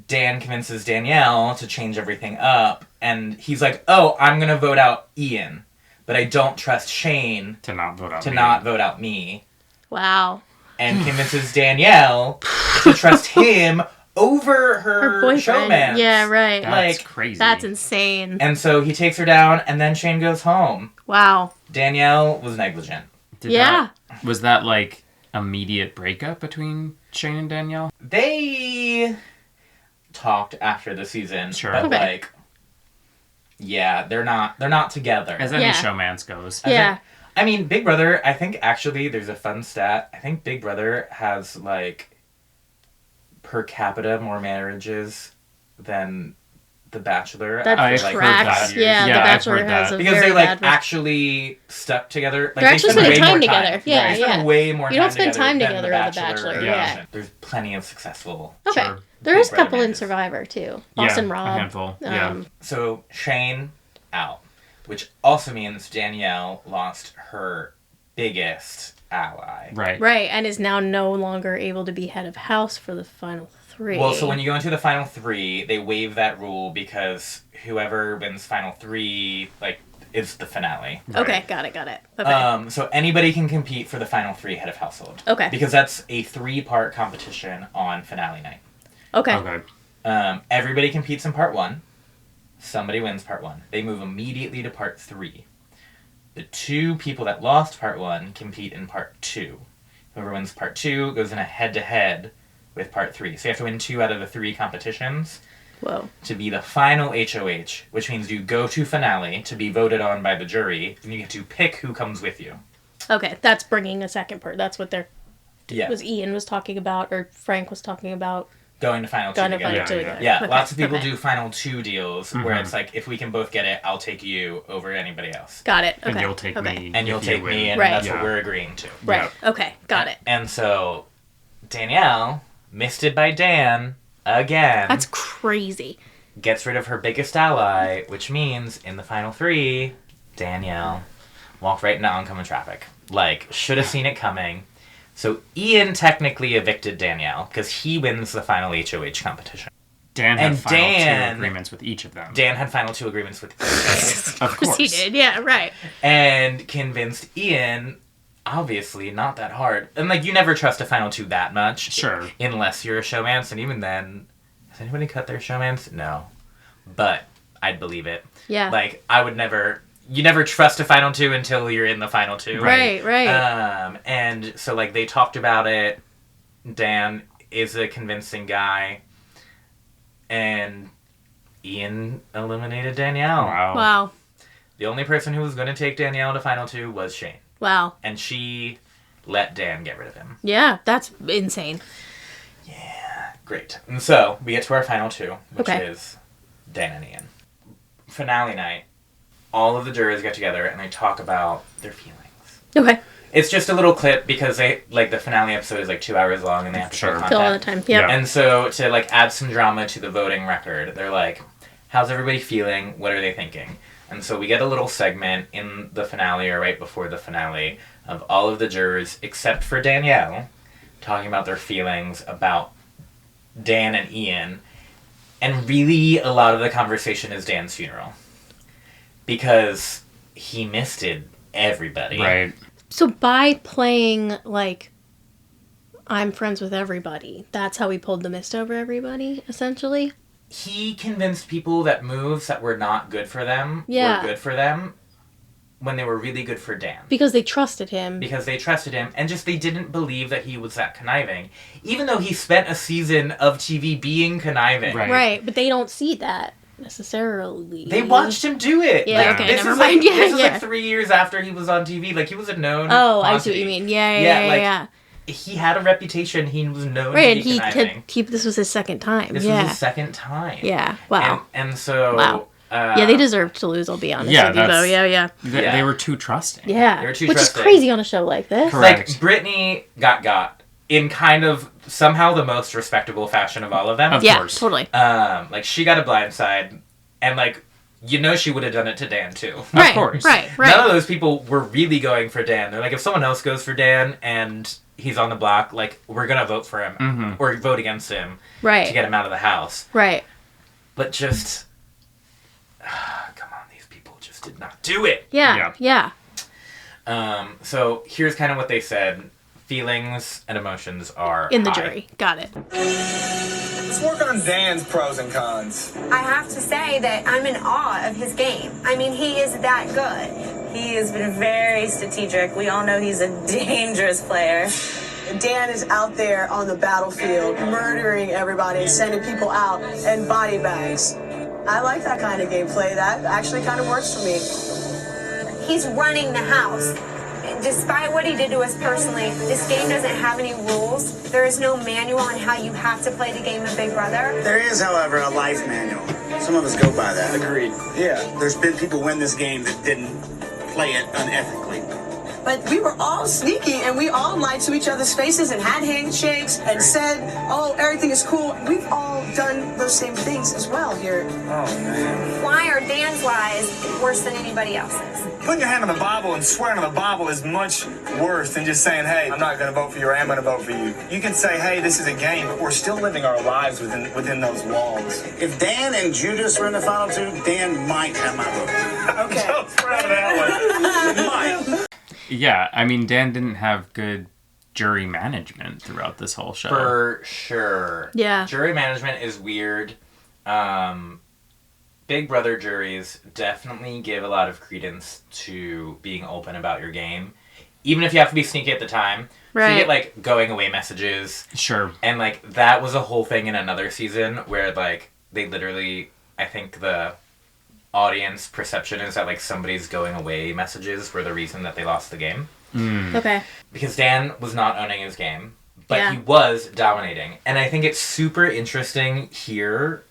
Dan convinces Danielle to change everything up. And he's like, oh, I'm going to vote out Ian. But I don't trust Shane to not vote out me. Wow. And convinces Danielle to trust him over her boyfriend. showman. Yeah, right. That's Like, crazy. That's insane. and so he takes her down, and then Shane goes home. Wow. Danielle was negligent. Was that like immediate breakup between Shane and Danielle? They talked after the season, Sure. but Okay. like Yeah, they're not together. As any showmance goes. Yeah. I mean, Big Brother, I think actually there's a fun stat. I think Big Brother has, like, per capita more marriages than The Bachelor. That tracks. Yeah, The Bachelor has a because very they, like, bad... actually stuck together. Like, they're actually spending time together. Right. Yeah, they spend way more time together. You don't spend time than together on The Bachelor. Yeah. There's plenty of successful. Okay. Sure. There is a couple in Survivor, too. Boston Rob. A handful. So, Shane out. Which also means Danielle lost her biggest ally. Right. Right, and is now no longer able to be head of house for the final 3. Well, so when you go into the final 3, they waive that rule because whoever wins final 3, like, is the finale. Right. Okay, got it. Okay. So anybody can compete for the final 3 head of household. Okay. Because that's a 3-part competition on finale night. Okay. Everybody competes in part 1. Somebody wins part 1. They move immediately to part 3. The 2 people that lost part 1 compete in part 2. Whoever wins part 2 goes in a head-to-head with part 3. So you have to win 2 out of the 3 competitions. Whoa. To be the final HOH, which means you go to finale to be voted on by the jury, and you get to pick who comes with you. Okay, that's bringing a second part. That's what was Ian was talking about, or Frank was talking about. Going to final 2 together. Yeah, okay. Lots of people do final 2 deals where it's like, if we can both get it, I'll take you over anybody else. Got it. Okay. And you'll take me. And you'll take me, and right. that's what we're agreeing to. Right. Yeah. Okay, got it. And so, Danielle, misted by Dan, again. That's crazy. Gets rid of her biggest ally, which means, in the final 3, Danielle walked right into oncoming traffic. Like, should have seen it coming. So Ian technically evicted Danielle because he wins the final HOH competition. Dan had final 2 agreements with each of them. Dan had final 2 agreements with each of course he did, yeah, right. And convinced Ian, obviously, not that hard. And, like, you never trust a final 2 that much. Sure. Unless you're a showmance, and even then, has anybody cut their showmance? No. But I'd believe it. Yeah. Like, I would never... You never trust a final 2 until you're in the final 2. Right. And so, like, they talked about it. Dan is a convincing guy. And Ian eliminated Danielle. Wow. The only person who was going to take Danielle to final 2 was Shane. Wow. And she let Dan get rid of him. Yeah, that's insane. Yeah, great. And so, we get to our final 2, which is Dan and Ian. Finale night. All of the jurors get together and they talk about their feelings. Okay. It's just a little clip because they, like, the finale episode is like 2 hours long and they have to show content. Fill all the time. Yep. And so to, like, add some drama to the voting record, they're like, how's everybody feeling? What are they thinking? And so we get a little segment in the finale or right before the finale of all of the jurors, except for Danielle, talking about their feelings about Dan and Ian. And really, a lot of the conversation is Dan's funeral. Because he misted everybody. Right. So by playing, like, I'm friends with everybody, that's how he pulled the mist over everybody, essentially? He convinced people that moves that were not good for them were good for them when they were really good for Dan. Because they trusted him. And just they didn't believe that he was that conniving. Even though he spent a season of TV being conniving. Right, but they don't see that. Necessarily. They watched him do it. Yeah, like, okay, never mind. This is like 3 years after he was on TV. Like, he was a known quantity. I see what you mean. Yeah. He had a reputation. He was known to be conniving. This was his second time. This was his second time. Yeah, wow. And so... Wow. They deserved to lose, I'll be honest with you, though. Yeah. They were too trusting. Yeah. They were too Which trusting. is crazy on a show like this. Correct. Like, Brittany got in kind of somehow the most respectable fashion of all of them. Of course. Totally. Like, she got a blindside, and, like, you know she would have done it to Dan, too. Right, of course. Right. None of those people were really going for Dan. They're like, if someone else goes for Dan and he's on the block, like, we're going to vote for him. Or vote against him. Right. To get him out of the house. Right. But just... come on, these people just did not do it. Yeah. So, here's kind of what they said. Feelings and emotions are in the high. jury. Got it. Let's work on Dan's pros and cons. I have to say that I'm in awe of his game. I mean, he is that good. He has been very strategic. We all know he's a dangerous player. Dan is out there on the battlefield, murdering everybody, sending people out in body bags. I like that kind of gameplay. That actually kind of works for me. He's running the house. Despite what he did to us personally, this game doesn't have any rules. There is no manual on how you have to play the game of Big Brother. There is, however, a life manual. Some of us go by that. Agreed. Yeah, there's been people win this game that didn't play it unethically. But we were all sneaky, and we all lied to each other's faces and had handshakes and said, oh, everything is cool. We've all done those same things as well here. Oh, man. Why are Dan's lies worse than anybody else's? Putting your hand on the Bible and swearing on the Bible is much worse than just saying, hey, I'm not going to vote for you or I am going to vote for you. You can say, hey, this is a game, but we're still living our lives within those walls. If Dan and Judas were in the final two, Dan might have my vote. Okay. I'm so proud of that one. Might. Yeah, I mean, Dan didn't have good jury management throughout this whole show. For sure. Yeah. Jury management is weird. Big Brother juries definitely give a lot of credence to being open about your game. Even if you have to be sneaky at the time. Right. So you get, like, going away messages. Sure. And, like, that was a whole thing in another season where, like, they literally, I think the audience perception is that, like, somebody's going away messages were the reason that they lost the game. Okay. Because Dan was not owning his game, but Yeah. he was dominating. And I think it's super interesting here.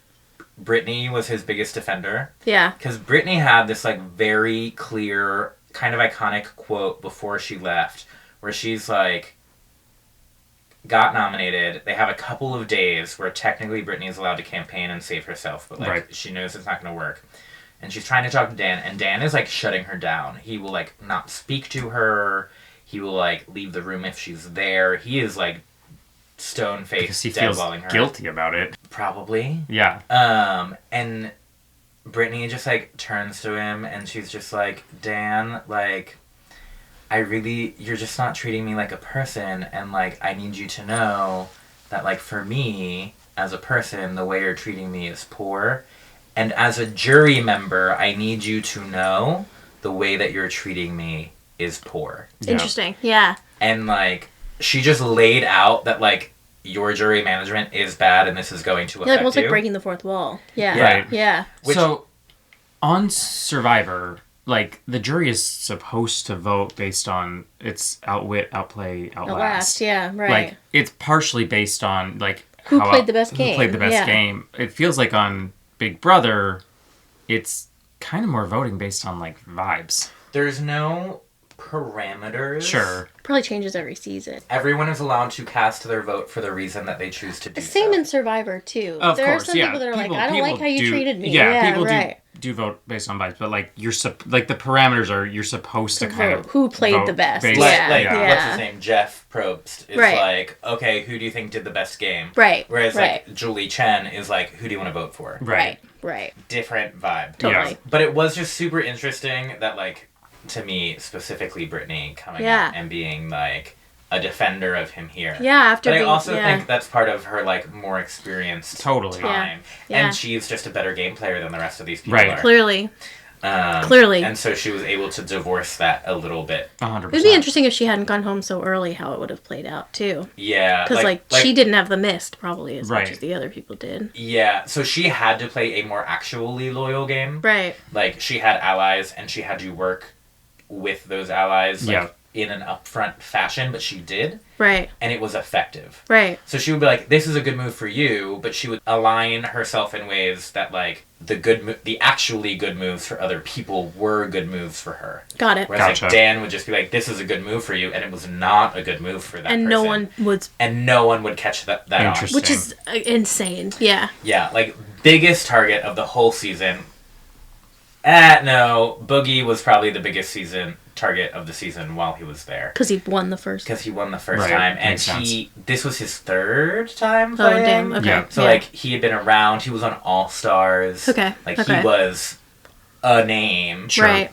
Brittany was his biggest defender. Yeah. Because Brittany had this, like, very clear, kind of iconic quote before she left, where she's like, got nominated. They have a couple of days where technically Brittany is allowed to campaign and save herself, but, like, she knows it's not going to work. And she's trying to talk to Dan, and Dan is, like, shutting her down. He will, like, not speak to her. He will, like, leave the room if she's there. He is, like, stone-faced, Because he feels deadballing her. guilty about it. Probably. Yeah. And Brittany just, like, turns to him, and she's just like, Dan, like, you're just not treating me like a person, and, like, I need you to know that, like, for me, as a person, the way you're treating me is poor. And as a jury member, I need you to know the way that you're treating me is poor. Interesting. Yeah. And, like, she just laid out that, like, your jury management is bad and this is going to affect Like, almost you. like breaking the fourth wall. Yeah. Right. Yeah. So, on Survivor, like, the jury is supposed to vote based on its outwit, outplay, outlast. Yeah, right. Like, it's partially based on, like, Who played the best game. Who played the best Yeah. game. It feels like on Big Brother, it's kind of more voting based on, like, vibes. There's no parameters. Sure. Probably changes every season. Everyone is allowed to cast their vote for the reason that they choose to do Same in Survivor, too. Of there course, are some yeah. people that are People- like, I don't like people how you do- treated me. Yeah, people right. do vote based on vibes, but, like, like, the parameters are, you're supposed to kind of who played vote the best. based- What's his name? Jeff Probst is Right. like, okay, who do you think did the best game? Right, Whereas, right. like, Julie Chen is like, who do you want to vote for? Right. Different vibe. Totally. Yeah. But it was just super interesting that, like, to me, specifically Brittany coming Yeah. out and being, like, a defender of him here. Yeah, after But I being- also yeah. think that's part of her, like, more experienced Totally. time. Yeah. Yeah. And she's just a better game player than the rest of these people Right. are. Clearly. Clearly. And so she was able to divorce that a little bit. 100%. It'd be interesting if she hadn't gone home so early, how it would have played out, too. Yeah. Because, like, she didn't have the mist, probably, as much Right. as the other people did. Yeah, so she had to play a more actually loyal game. Right. Like, she had allies, and she had to work with those allies, like, Yeah. in an upfront fashion, but she did. Right. And it was effective. Right. So she would be like, this is a good move for you, but she would align herself in ways that, like, the actually good moves for other people were good moves for her. Got it. Whereas, Gotcha. like, Dan would just be like, this is a good move for you, and it was not a good move for that And person. no one would... And no one would catch that on. Which is insane. Yeah. Yeah, like, biggest target of the whole season. No, Boogie was probably the biggest target of the season while he was there. Because he won the first. Because he won the first Right, time, and makes sense. this was his third time Oh, playing. damn. Okay. Yeah. So, Yeah. like, he had been around, he was on All Stars. Okay, Like, okay. he was a name. Sure. Right.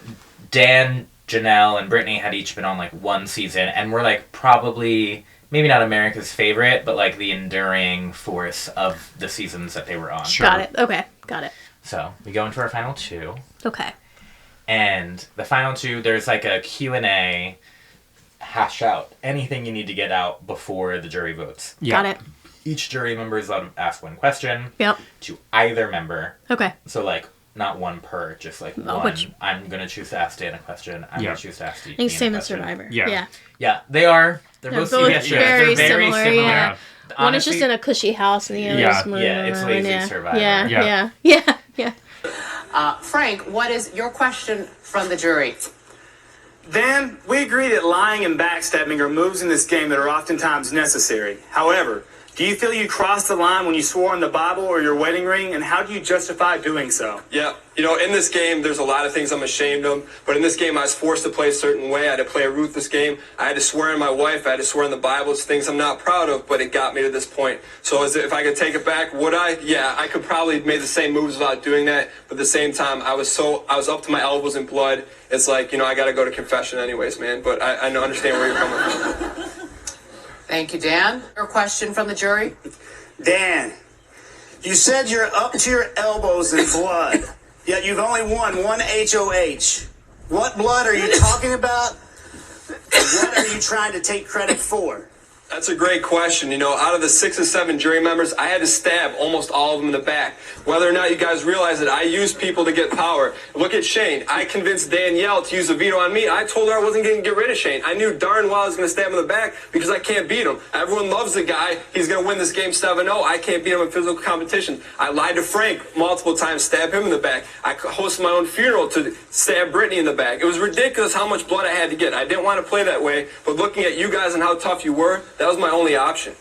Dan, Janelle, and Brittany had each been on, like, one season, and were, like, probably... maybe not America's favorite, but, like, the enduring force of the seasons that they were on. Got it. Okay. Got it. So, we go into our final two. Okay. And the final two, there's, like, a Q&A, hash out anything you need to get out before the jury votes. Yeah. Got it. each jury member is allowed to ask one question. Yep. To either member. Okay. So, like, not one per, just like one. I'm going to choose to ask Dan a question. I'm going to choose to ask Ian a question. Same as Survivor. Yeah. Yeah, they are. They're both very similar. Yeah. Honestly, one is just in a cushy house and the other is moving around. It's lazy Survivor. Yeah. Frank, what is your question from the jury? Dan, we agree that lying and backstabbing are moves in this game that are oftentimes necessary. However, do you feel you crossed the line when you swore on the Bible or your wedding ring, and how do you justify doing so? Yeah, in this game, there's a lot of things I'm ashamed of, but in this game, I was forced to play a certain way. I had to play a ruthless game. I had to swear on my wife. I had to swear on the Bible. It's things I'm not proud of, but it got me to this point. So if I could take it back, would I? Yeah, I could probably have made the same moves without doing that, but at the same time, I was up to my elbows in blood. It's like, I got to go to confession anyways, man, but I understand where you're coming from. Thank you, Dan. Your question from the jury? Dan, you said you're up to your elbows in blood, yet you've only won one HOH. What blood are you talking about? What are you trying to take credit for? That's a great question. Out of the 6 or 7 jury members, I had to stab almost all of them in the back. Whether or not you guys realize that I use people to get power. Look at Shane. I convinced Danielle to use a veto on me. I told her I wasn't going to get rid of Shane. I knew darn well I was going to stab him in the back because I can't beat him. Everyone loves the guy. He's going to win this game 7-0. I can't beat him in physical competition. I lied to Frank multiple times, stab him in the back. I hosted my own funeral to stab Brittany in the back. It was ridiculous how much blood I had to get. I didn't want to play that way, but looking at you guys and how tough you were, that was my only option.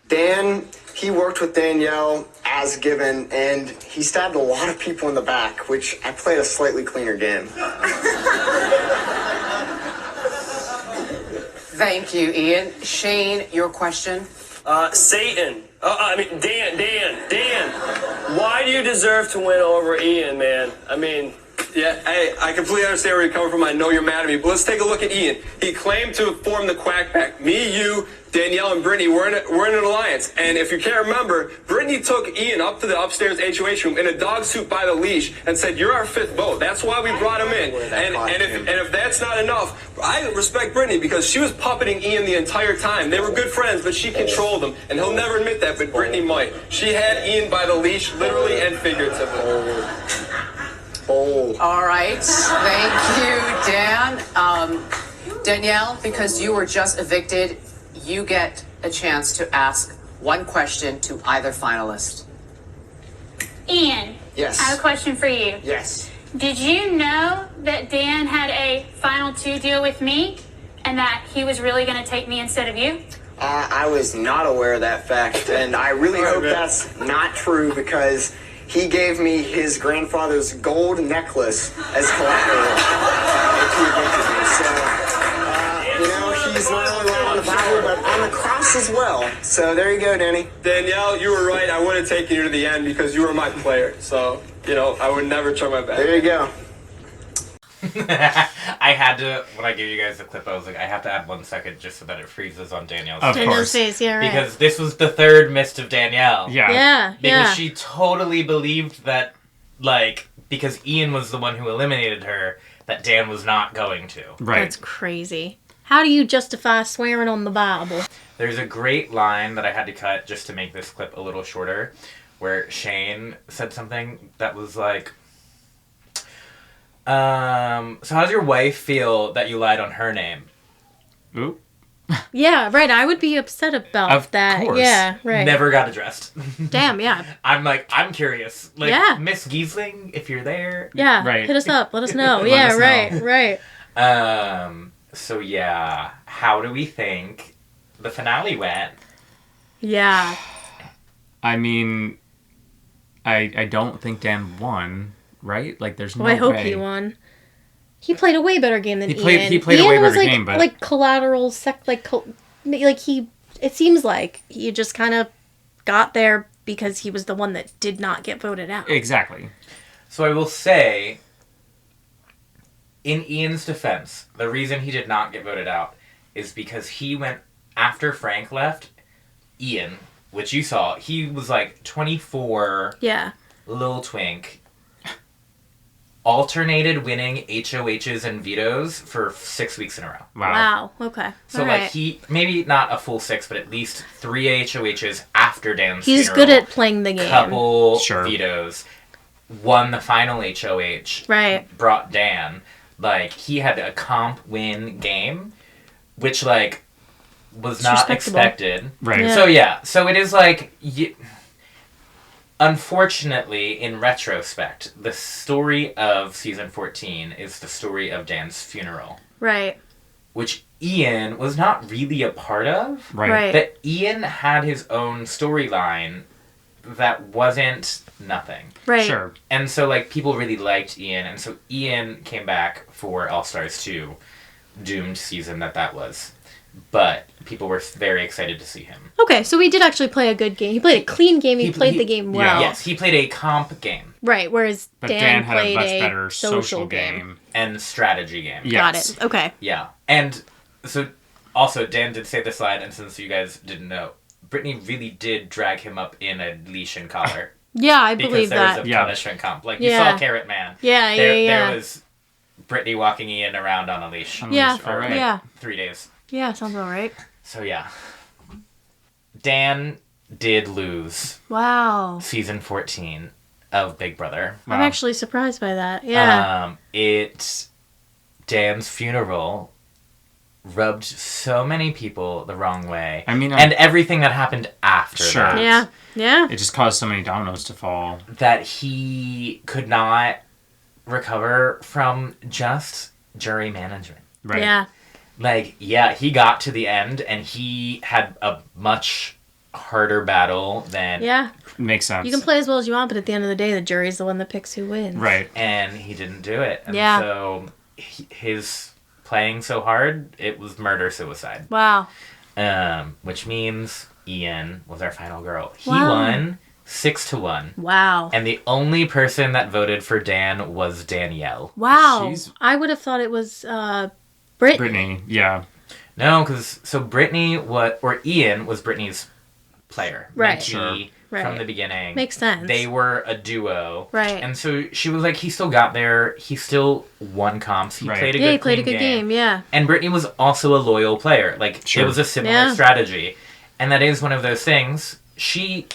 Dan, he worked with Danielle as given, and he stabbed a lot of people in the back, which I played a slightly cleaner game. Thank you, Ian. Shane, your question? Satan. Dan. Why do you deserve to win over Ian, man? Yeah, hey, I completely understand where you're coming from. I know you're mad at me, but let's take a look at Ian. He claimed to have formed the Quack Pack. Me, you, Danielle, and Brittany were in an alliance. And if you can't remember, Brittany took Ian up to the upstairs HOH room in a dog suit by the leash and said, "You're our 5th vote." That's why we brought him in. And if that's not enough, I respect Brittany because she was puppeting Ian the entire time. They were good friends, but she controlled him. And he'll never admit that, but Brittany might. She had Ian by the leash, literally and figuratively. All right. Thank you, Dan. Danielle, because you were just evicted, you get a chance to ask one question to either finalist. Ian. Yes. I have a question for you. Yes. Did you know that Dan had a final 2 deal with me and that he was really going to take me instead of you? I was not aware of that fact, and I really hope that's not true because he gave me his grandfather's gold necklace as collateral if he evicted me. So, he's not only right on the Bible, but on the cross as well. So there you go, Danny. Danielle, you were right. I would have taken you to the end because you were my player. So, I would never turn my back. There you go. I had to, when I gave you guys the clip, I was like, I have to add 1 second just so that it freezes on Danielle's face. Danielle's face, yeah, right. Because this was the 3rd mist of Danielle. Yeah. Because she totally believed that, because Ian was the one who eliminated her, that Dan was not going to. Right. That's crazy. How do you justify swearing on the Bible? There's a great line that I had to cut just to make this clip a little shorter, where Shane said something that was like, so how does your wife feel that you lied on her name? Ooh. Yeah, right. I would be upset about that. Of course. Yeah, right. Never got addressed. Damn, yeah. I'm curious. Yeah. Miss Gheesling, if you're there. Yeah, right. Hit us up. Let us know. Let us know. Right. So yeah, how do we think the finale went? Yeah. I don't think Dan won, right? There's no way. I hope he won. He played a way better game than Ian. He played a way better game, but collateral it seems like he just kind of got there because he was the one that did not get voted out. Exactly. So I will say, in Ian's defense, the reason he did not get voted out is because he went after Frank left. Ian, which you saw, he was 24. Yeah. Little twink. alternated winning HOHs and vetoes for 6 weeks in a row. Wow. Okay. So All like right. he, maybe not a full 6, but at least 3 HOHs after Dan's He's funeral. good at playing the game. Couple vetoes. Won the final HOH. Right. Brought Dan. Like, he had a comp win game, which, like, was It's not respectable. expected. Right. So, yeah. So it is like... Unfortunately, in retrospect, the story of season 14 is the story of Dan's funeral. Right. Which Ian was not really a part of. Right. But Ian had his own storyline that wasn't nothing. Right. Sure. And so, like, people really liked Ian. And so Ian came back for All-Stars 2. Doomed season that was. But people were very excited to see him. Okay, so he did actually play a good game. He played a clean game. He played the game well. Yes, he played a comp game. Right, whereas But Dan had a played much better social game. And strategy game. Got it. Okay. Yeah. And so, also, Dan did say this line, and since you guys didn't know, Brittany really did drag him up in a leash and collar. Yeah, I believe that. Because there was a punishment comp. Like, you saw Carrot Man. Yeah, There was Brittany walking Ian around on a leash. Yeah, For yeah. 3 days. Yeah, sounds about right. So, yeah. Dan did lose Wow. season 14 of Big Brother. I'm actually surprised by that. Yeah. Dan's funeral rubbed so many people the wrong way. I mean, and everything that happened after that. Yeah. Yeah. It just caused so many dominoes to fall. That he could not recover from just jury management. Right. Yeah. Like, yeah, he got to the end and he had a much harder battle than... Yeah. Makes sense. You can play as well as you want, but at the end of the day, the jury's the one that picks who wins. Right. And he didn't do it. And Yeah. so his playing so hard, it was murder-suicide. Wow. Which means Ian was our final girl. He Wow. won 6-1. Wow. And the only person that voted for Dan was Danielle. Wow. I would have thought it was Brittany. Brittany, yeah. No, because Ian was Brittany's player. Right. Mentee from the beginning. Makes sense. They were a duo. Right. And so she was like, he still got there. He still won comps. He played a Yeah, good he played a clean good game. Yeah. And Brittany was also a loyal player. Like, it was a similar strategy. And that is one of those things. She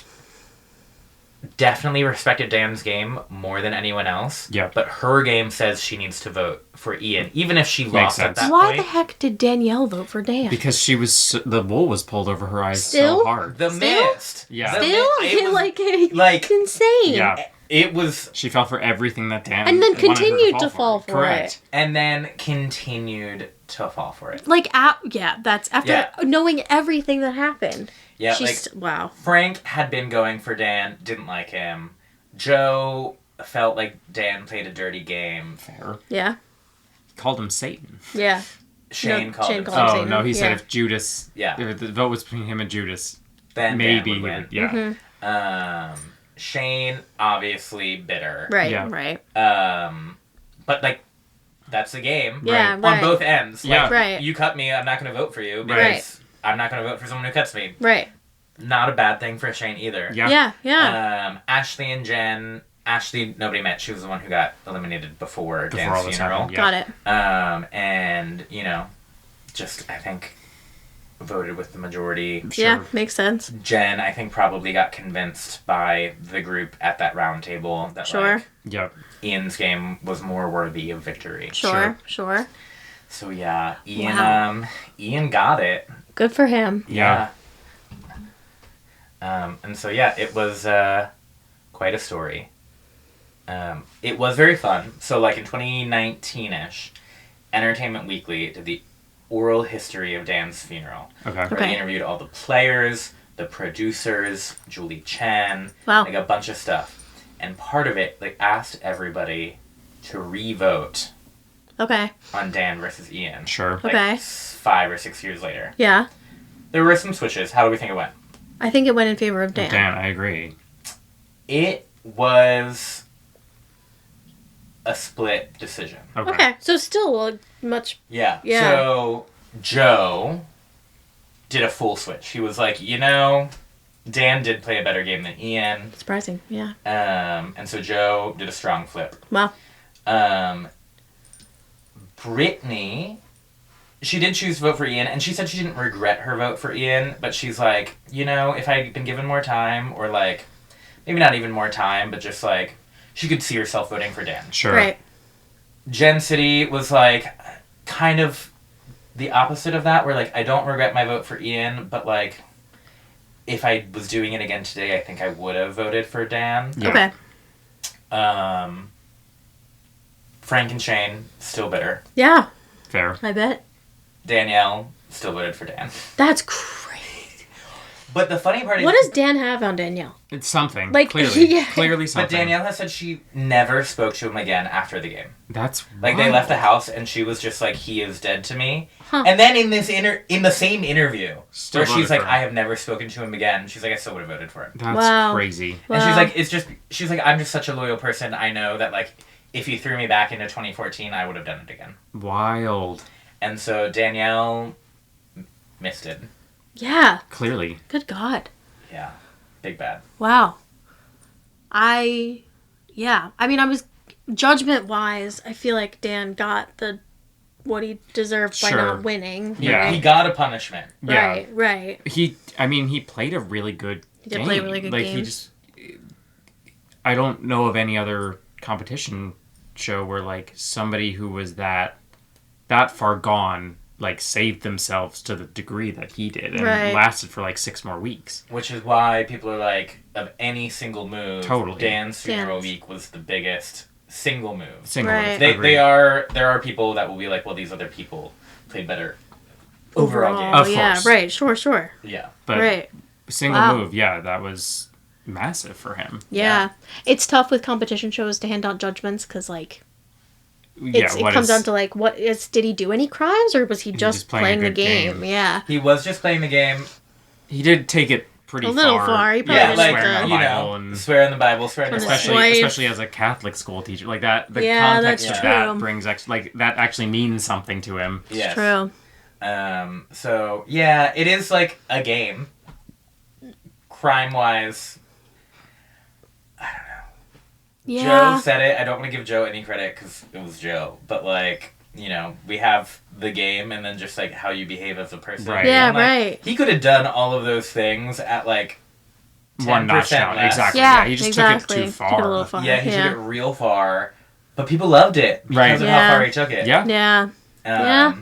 definitely respected Dan's game more than anyone else. Yeah. But her game says she needs to vote for Ian, even if she lost at that Why point. the heck did Danielle vote for Dan? Because the wool was pulled over her eyes Still? so hard. The mist. Yeah. Still? It's insane. Yeah. It was... She fell for everything that Dan And then wanted her continued to fall for Correct. And then continued to fall for it. Like, that's after knowing everything that happened. Yeah, wow. Frank had been going for Dan, didn't like him. Joe felt like Dan played a dirty game. Fair. Yeah. Called him Satan. Yeah. Shane called him Oh, Satan. no, he said if Judas... Yeah. If the vote was between him and Judas, then maybe Dan would he win. would... Yeah. Mm-hmm. Shane, obviously bitter. Right, right. But, like, that's the game. Yeah, On right. both ends. Like, Yeah. Right. You cut me, I'm not going to vote for you because Right. I'm not going to vote for someone who cuts me. Right. Not a bad thing for Shane either. Yeah. Ashley and Jen. Ashley, nobody met. She was the one who got eliminated before all Dan's this funeral. happened, Got it. And, just, I think, voted with the majority. Yeah, makes sense. Jen, I think, probably got convinced by the group at that round table that, Sure. Ian's game was more worthy of victory. Sure. So, yeah, Ian, Wow. Ian got it. Good for him. Yeah. And so, yeah, it was quite a story. It was very fun. So, like, in 2019-ish, Entertainment Weekly did the oral history of Dan's funeral. Okay. Where they interviewed all the players, the producers, Julie Chen, Wow. like a bunch of stuff. And part of it, like, asked everybody to re-vote Okay. on Dan versus Ian. Sure. Like, Okay. 5 or 6 years later. Yeah. There were some switches. How do we think it went? I think it went in favor of Dan. Dan, I agree. It was a split decision. Okay. So still a much... Yeah. Yeah. So Joe did a full switch. He was like, Dan did play a better game than Ian. Surprising. Yeah. And so Joe did a strong flip. Wow. Brittany, she did choose to vote for Ian, and she said she didn't regret her vote for Ian, but she's like, you know, if I had been given more time, or like, maybe not even more time, but just like, she could see herself voting for Dan. Sure. Right. Jen City was like, kind of the opposite of that, where like, I don't regret my vote for Ian, but like, if I was doing it again today, I think I would have voted for Dan. Yeah. Okay. Frank and Shane, still bitter. Yeah. Fair. I bet. Danielle, still voted for Dan. That's crazy. But the funny part is... What does Dan have on Danielle? It's something. Like, clearly. yeah. Clearly something. But Danielle has said she never spoke to him again after the game. That's like wild. they left the house and she was just like, he is dead to me. Huh. And then in this in the same interview, Still where she's voted like, for him. I have never spoken to him again. She's like, I still would have voted for him. That's crazy. And she's like, she's like, I'm just such a loyal person. I know that like, if you threw me back into 2014, I would have done it again. Wild. And so Danielle missed it. Yeah. Clearly. Good God. Yeah. Big bad. Wow. I mean, I was, judgment-wise, I feel like Dan got what he deserved by not winning. Yeah. Right? He got a punishment. Yeah. Right. He played a really good He did game. play a really good like, game. He just, I don't know of any other competition show where, like, somebody who was that far gone, like, saved themselves to the degree that he did and lasted for, like, 6 more weeks. Which is why people are like, of any single move, Totally. Dan's funeral week was the biggest single move. Single move. There are people that will be like, well, these other people played better overall game. Of yeah, course. right. Sure. Yeah. But single move, yeah, that was massive for him. Yeah. It's tough with competition shows to hand out judgments because, like, Yeah, it comes down to, like, did he do any crimes or was he just playing the game? Yeah. He was just playing the game. He did take it pretty a little far. He probably yeah, didn't like, swear on the Bible and swear in the Bible, swear in his especially as a Catholic school teacher, like that. The context of that brings that actually means something to him. Yes. True. So yeah, it is like a game. Crime wise, I don't know. Yeah. Joe said it. I don't want to give Joe any credit because it was Joe, but like, you know, we have the game and then just like how you behave as a person. Right. Yeah, and, like, right. He could have done all of those things at like 1 notch down. less. Exactly. Yeah, he just exactly. took it too far. Took it a little far. Yeah, he took it real far, but people loved it because of how far he took it. Yeah. Yeah.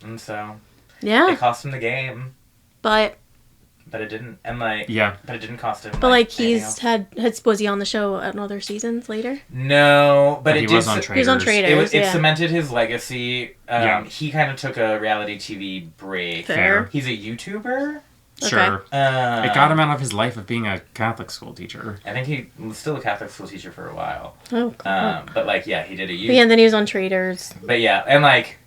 And so Yeah. it cost him the game, But it didn't. And like but it didn't cost him. But like anything he's else. was he on the show in other seasons later? No, but he it was did. on He was on Traitors. It cemented his legacy. Yeah. He kind of took a reality TV break. Fair. He's a YouTuber. Sure. It got him out of his life of being a Catholic school teacher. I think he was still a Catholic school teacher for a while. Oh, cool. But like, yeah, he did a Yeah, and then he was on Traitors. But yeah, and like,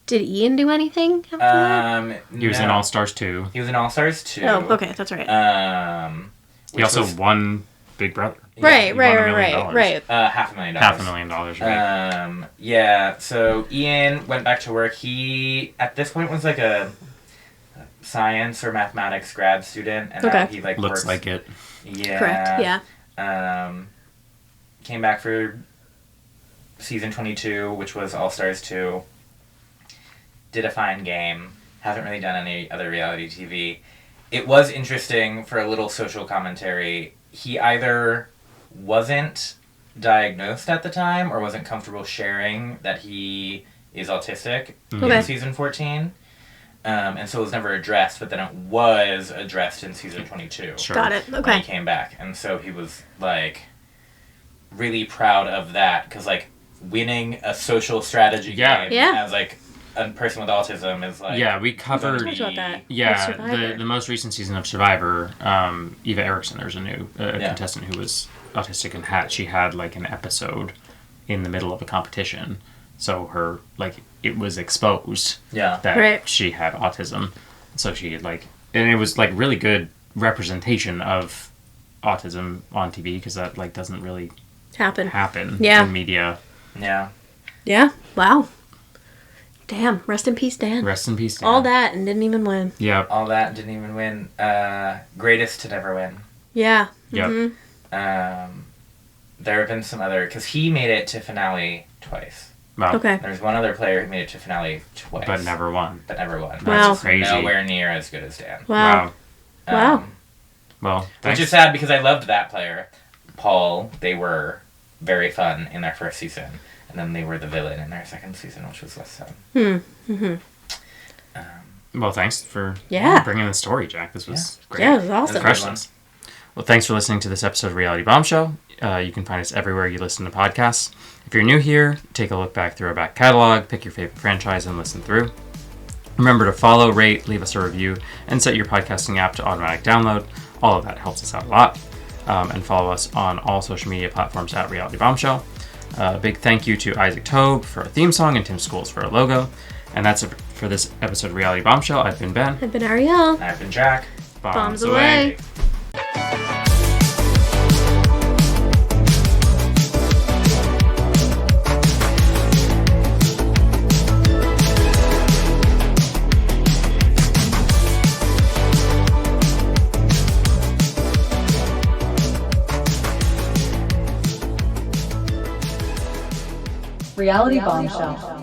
did Ian do anything after that? He was in All Stars 2. He was in All Stars 2. Oh, okay, that's right. He also won Big Brother. Right. He won $1 million. $500,000. $500,000, right. Yeah, so Ian went back to work. He, at this point, was like a science or mathematics grad student. And now he like looks works, like it. Yeah. Correct, yeah. Came back for season 22, which was All Stars 2. Did a fine game. Hasn't really done any other reality TV. It was interesting for a little social commentary. He either wasn't diagnosed at the time or wasn't comfortable sharing that he is autistic in season 14. And so it was never addressed, but then it was addressed in season 22. Sure. Got it. Okay. When he came back. And so he was, like, really proud of that, because, like, winning a social strategy game as, like, a person with autism is, like... Yeah, we covered... Talked about that. Yeah, the most recent season of Survivor, Eva Erickson, there's a new contestant who was autistic and she had, like, an episode in the middle of a competition. So her, like, it was exposed that she had autism. So she, like... And it was, like, really good representation of autism on TV, because that, like, doesn't really happen in media. Yeah. Yeah. Wow. Damn. Rest in peace, Dan. Rest in peace, Dan. All that and didn't even win. Yeah. All that and didn't even win. Greatest to never win. Yeah. Yep. Mm-hmm. there have been some other, because he made it to finale twice. Wow. Okay. There's one other player who made it to finale twice. But never won. Wow. That's crazy. Nowhere near as good as Dan. Wow. Wow. Well, which is sad because I loved that player. Paul, they were very fun in their first season. And then they were the villain in their second season, which was less fun. Well, thanks for Yeah. bringing the story, Jack. This was great. Yeah, it was awesome. Crushed us. Well, thanks for listening to this episode of Reality Bombshell. You can find us everywhere you listen to podcasts. If you're new here, take a look back through our back catalog, pick your favorite franchise, and listen through. Remember to follow, rate, leave us a review, and set your podcasting app to automatic download. All of that helps us out a lot. And follow us on all social media platforms at Reality Bombshell. Big thank you to Isaac Tobe for our theme song and Tim Schools for our logo. And that's it for this episode of Reality Bombshell. I've been Ben. I've been Ariel. I've been Jack. Bombs away. Reality Bombshell.